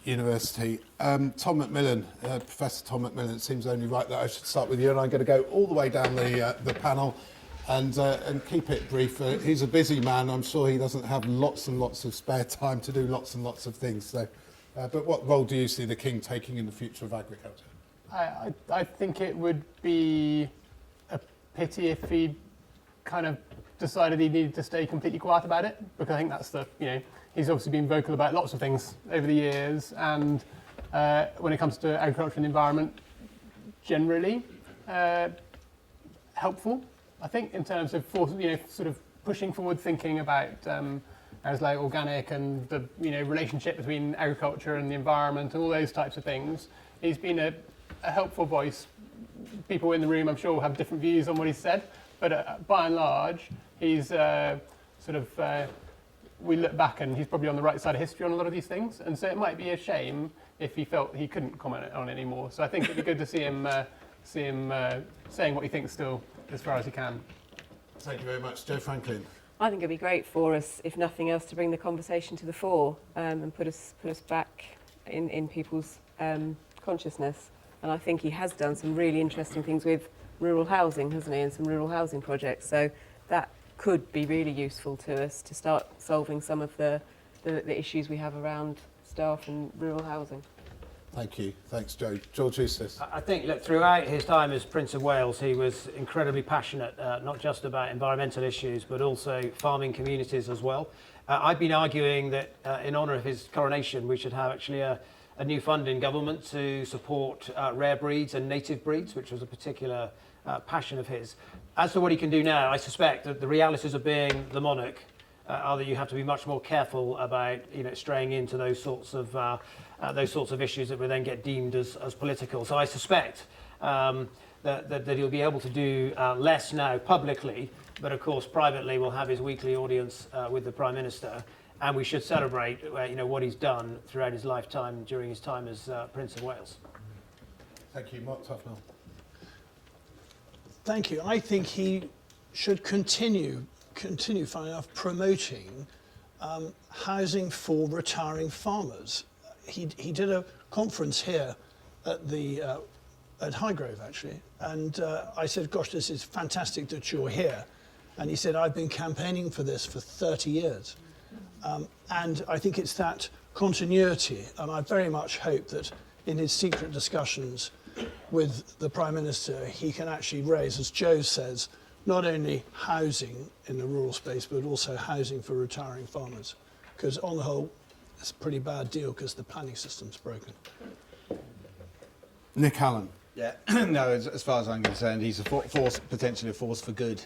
University. Tom MacMillan, Professor Tom MacMillan, it seems only right that I should start with you, and I'm going to go all the way down the panel and keep it brief. He's a busy man. I'm sure he doesn't have lots and lots of spare time to do lots and lots of things. So, but what role do you see the King taking in the future of agriculture? I think it would be a pity if he kind of decided he needed to stay completely quiet about it, because I think that's he's obviously been vocal about lots of things over the years, and when it comes to agriculture and the environment, generally helpful, I think, in terms of sort of pushing forward thinking about as like organic and the relationship between agriculture and the environment and all those types of things. He's been a helpful voice. People in the room, I'm sure, will have different views on what he's said, but by and large, he's we look back and he's probably on the right side of history on a lot of these things, and so it might be a shame if he felt he couldn't comment on it anymore. So I think it'd be good to see him saying what he thinks still as far as he can. Thank you very much. Joe Franklin. I think it'd be great for us, if nothing else, to bring the conversation to the fore and put us back in people's consciousness. And I think he has done some really interesting things with rural housing, hasn't he, and some rural housing projects. So that could be really useful to us to start solving some of the issues we have around staff and rural housing. Thank you. Thanks, Joe. George Eustice. I think, look, throughout his time as Prince of Wales, he was incredibly passionate, not just about environmental issues, but also farming communities as well. I've been arguing that in honour of his coronation, we should have actually a new fund in government to support rare breeds and native breeds, which was a particular passion of his. As to what he can do now, I suspect that the realities of being the monarch are that you have to be much more careful about straying into those sorts of issues that will then get deemed as political. So I suspect that he'll be able to do less now publicly, but of course privately we'll have his weekly audience with the Prime Minister, and we should celebrate what he's done throughout his lifetime during his time as Prince of Wales. Thank you, Mark Tufnell. Thank you. I think he should continue, funnily enough, promoting housing for retiring farmers. He did a conference here at the at Highgrove actually, and I said, "Gosh, this is fantastic that you're here." And he said, "I've been campaigning for this for 30 years," and I think it's that continuity. And I very much hope that in his secret discussions with the Prime Minister, he can actually raise, as Joe says, not only housing in the rural space, but also housing for retiring farmers. Because on the whole, it's a pretty bad deal because the planning system's broken. Nick Allen. Yeah, no, as far as I'm concerned, he's a potentially a force for good.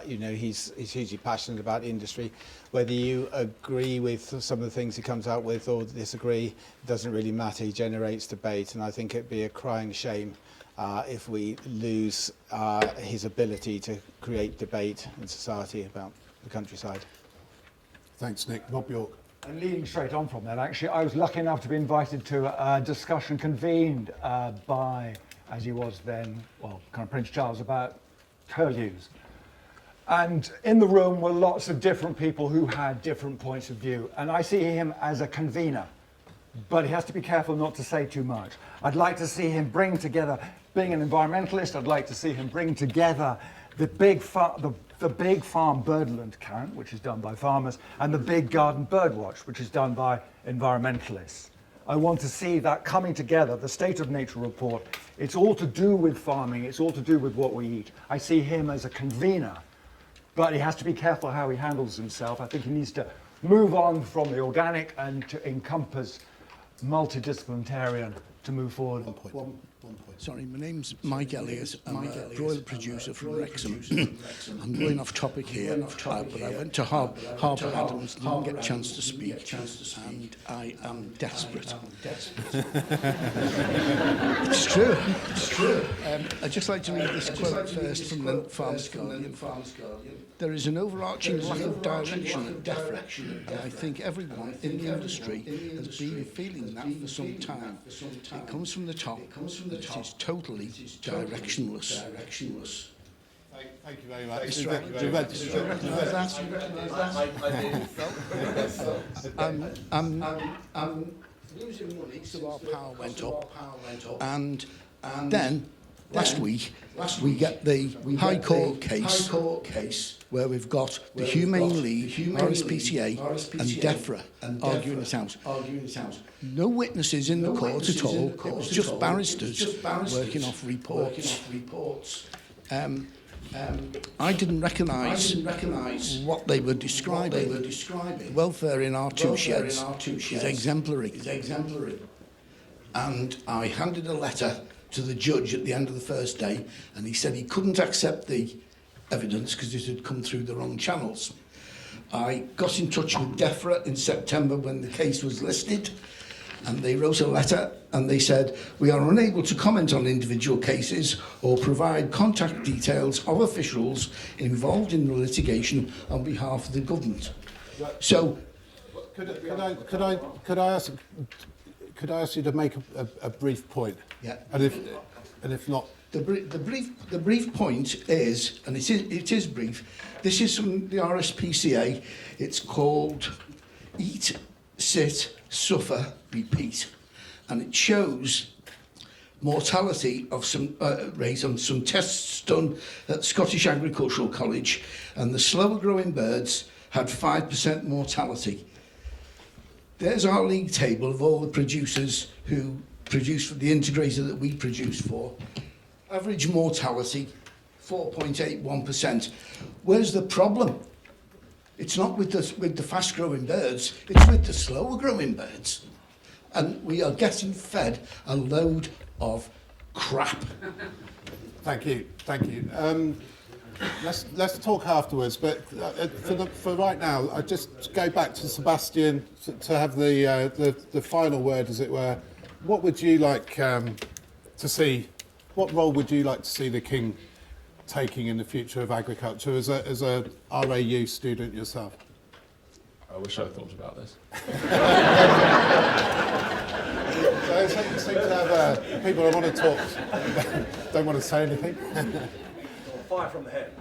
You know, he's hugely passionate about industry. Whether you agree with some of the things he comes out with or disagree, doesn't really matter. He generates debate, and I think it'd be a crying shame if we lose his ability to create debate in society about the countryside. Thanks, Nick. Rob Yorke. And leading straight on from that, actually, I was lucky enough to be invited to a discussion convened by, as he was then, well, kind of Prince Charles, about curlews. And in the room were lots of different people who had different points of view. And I see him as a convener, but he has to be careful not to say too much. I'd like to see him bring together, being an environmentalist, I'd like to see him bring together the big farm birdland count, which is done by farmers, and the big garden bird watch, which is done by environmentalists. I want to see that coming together, the State of Nature report. It's all to do with farming, it's all to do with what we eat. I see him as a convener, but he has to be careful how he handles himself. I think he needs to move on from the organic and to encompass multidisciplinarian to move forward. One point. Sorry, my name's Mike Elliott. I'm a broiler producer from Wrexham. I'm going off topic here, but I went to Harbour Adams, didn't get a chance to speak, and I am desperate. It's true. I'd just like to read this quote first from the Farmers Guardian. There is an overarching lack of direction at DEFRA, and I think everyone in the industry has been feeling that for some time. It comes from the top, it is totally directionless. Thank you very much. Do you recognise that? I'm losing money, so our power went up, and then last week we get the High Court case where we've got the Humane League, RSPCA and DEFRA arguing it out. No witnesses in the court at all. It was just barristers working off reports. I didn't recognise what they were describing. The welfare in our two sheds is exemplary. And I handed a letter to the judge at the end of the first day, and he said he couldn't accept the evidence because it had come through the wrong channels. I got in touch with DEFRA in September when the case was listed, and they wrote a letter and they said, "We are unable to comment on individual cases or provide contact details of officials involved in the litigation on behalf of the government." So, could I ask you to make a brief point? Yeah. And if not, the brief point is, and it is brief. This is from the RSPCA. It's called Eat, Sit, Suffer, Repeat, and it shows mortality of some rate on some tests done at Scottish Agricultural College, and the slower growing birds had 5% mortality. There's our league table of all the producers who produce for the integrator that we produce for. Average mortality, 4.81%. Where's the problem? It's not with the fast-growing birds, it's with the slower-growing birds. And we are getting fed a load of crap. Thank you. Let's talk afterwards, but for right now, I just go back to Sebastian to have the final word, as it were. What would you like to see? What role would you like to see the King taking in the future of agriculture as a RAU student yourself? I wish I thought about this. They seem to have people that want to talk, don't want to say anything. Fire from the head.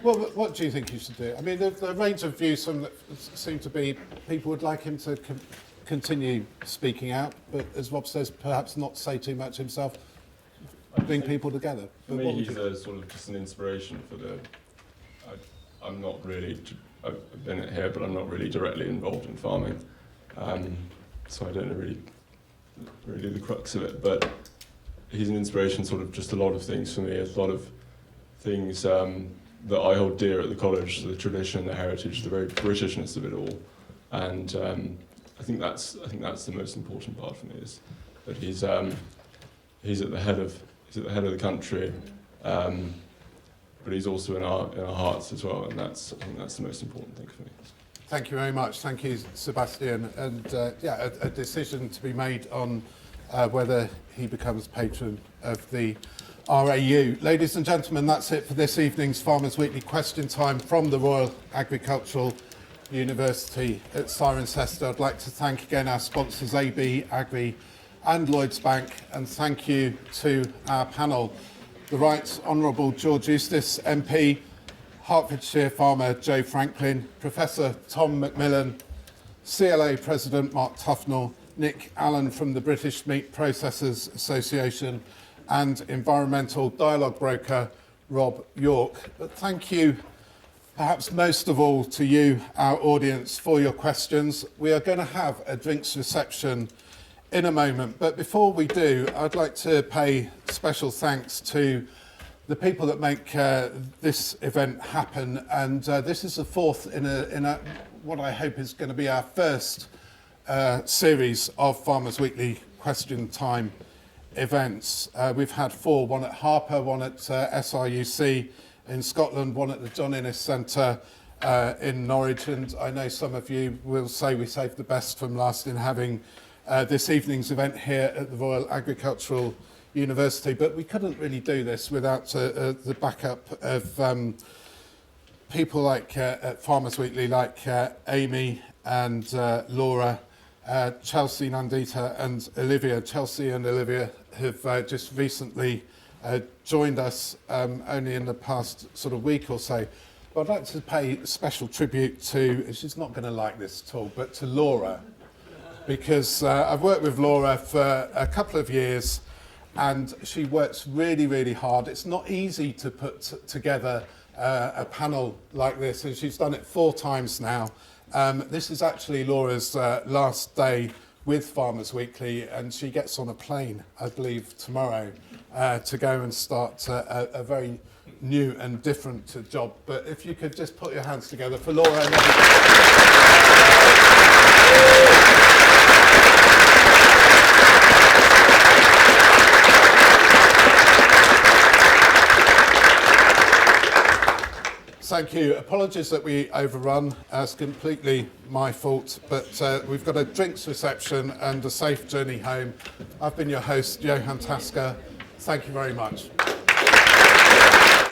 Well, what do you think you should do? I mean, the range of views seem to be people would like him to continue speaking out, but as Rob says, perhaps not say too much himself, bring people together. For me, he's sort of just an inspiration for the... I'm not really... I've been here, but I'm not really directly involved in farming, so I don't know really the crux of it, but he's an inspiration, sort of just a lot of things for me, a lot of things that I hold dear at the college, the tradition, the heritage, the very Britishness of it all, and I think that's the most important part for me, is that he's at the head of the country, but he's also in our hearts as well, and I think that's the most important thing for me. Thank you very much. Thank you, Sebastian. And a decision to be made on whether he becomes patron of the RAU. Ladies and gentlemen, that's it for this evening's Farmers Weekly Question Time from the Royal Agricultural University at Cirencester. I'd like to thank again our sponsors, AB, Agri and Lloyds Bank, and thank you to our panel, the Right Honourable George Eustice, MP, Hertfordshire farmer Joe Franklin, Professor Tom MacMillan, CLA President Mark Tufnell, Nick Allen from the British Meat Processors Association, and environmental dialogue broker Rob Yorke. But thank you, perhaps most of all, to you, our audience, for your questions. We are going to have a drinks reception in a moment, but before we do, I'd like to pay special thanks to the people that make this event happen, and this is the fourth in a what I hope is going to be our first series of Farmers Weekly Question Time events. We've had four, one at Harper, one at SRUC in Scotland, one at the John Innes Centre in Norwich, and I know some of you will say we saved the best from last in having this evening's event here at the Royal Agricultural University, but we couldn't really do this without the backup of people like at Farmers Weekly, like Amy and Laura, Chelsea, Nandita and Olivia. Chelsea and Olivia have just recently joined us only in the past sort of week or so. But I'd like to pay special tribute to, she's not going to like this at all, but to Laura, because I've worked with Laura for a couple of years, and she works really, really hard. It's not easy to put together a panel like this, and she's done it 4 times now. This is actually Laura's last day with Farmers Weekly, and she gets on a plane, I believe, tomorrow to go and start a very new and different job. But if you could just put your hands together for Laura. Thank you. Apologies that we overrun. It's completely my fault, but we've got a drinks reception and a safe journey home. I've been your host, Johan Tasker. Thank you very much.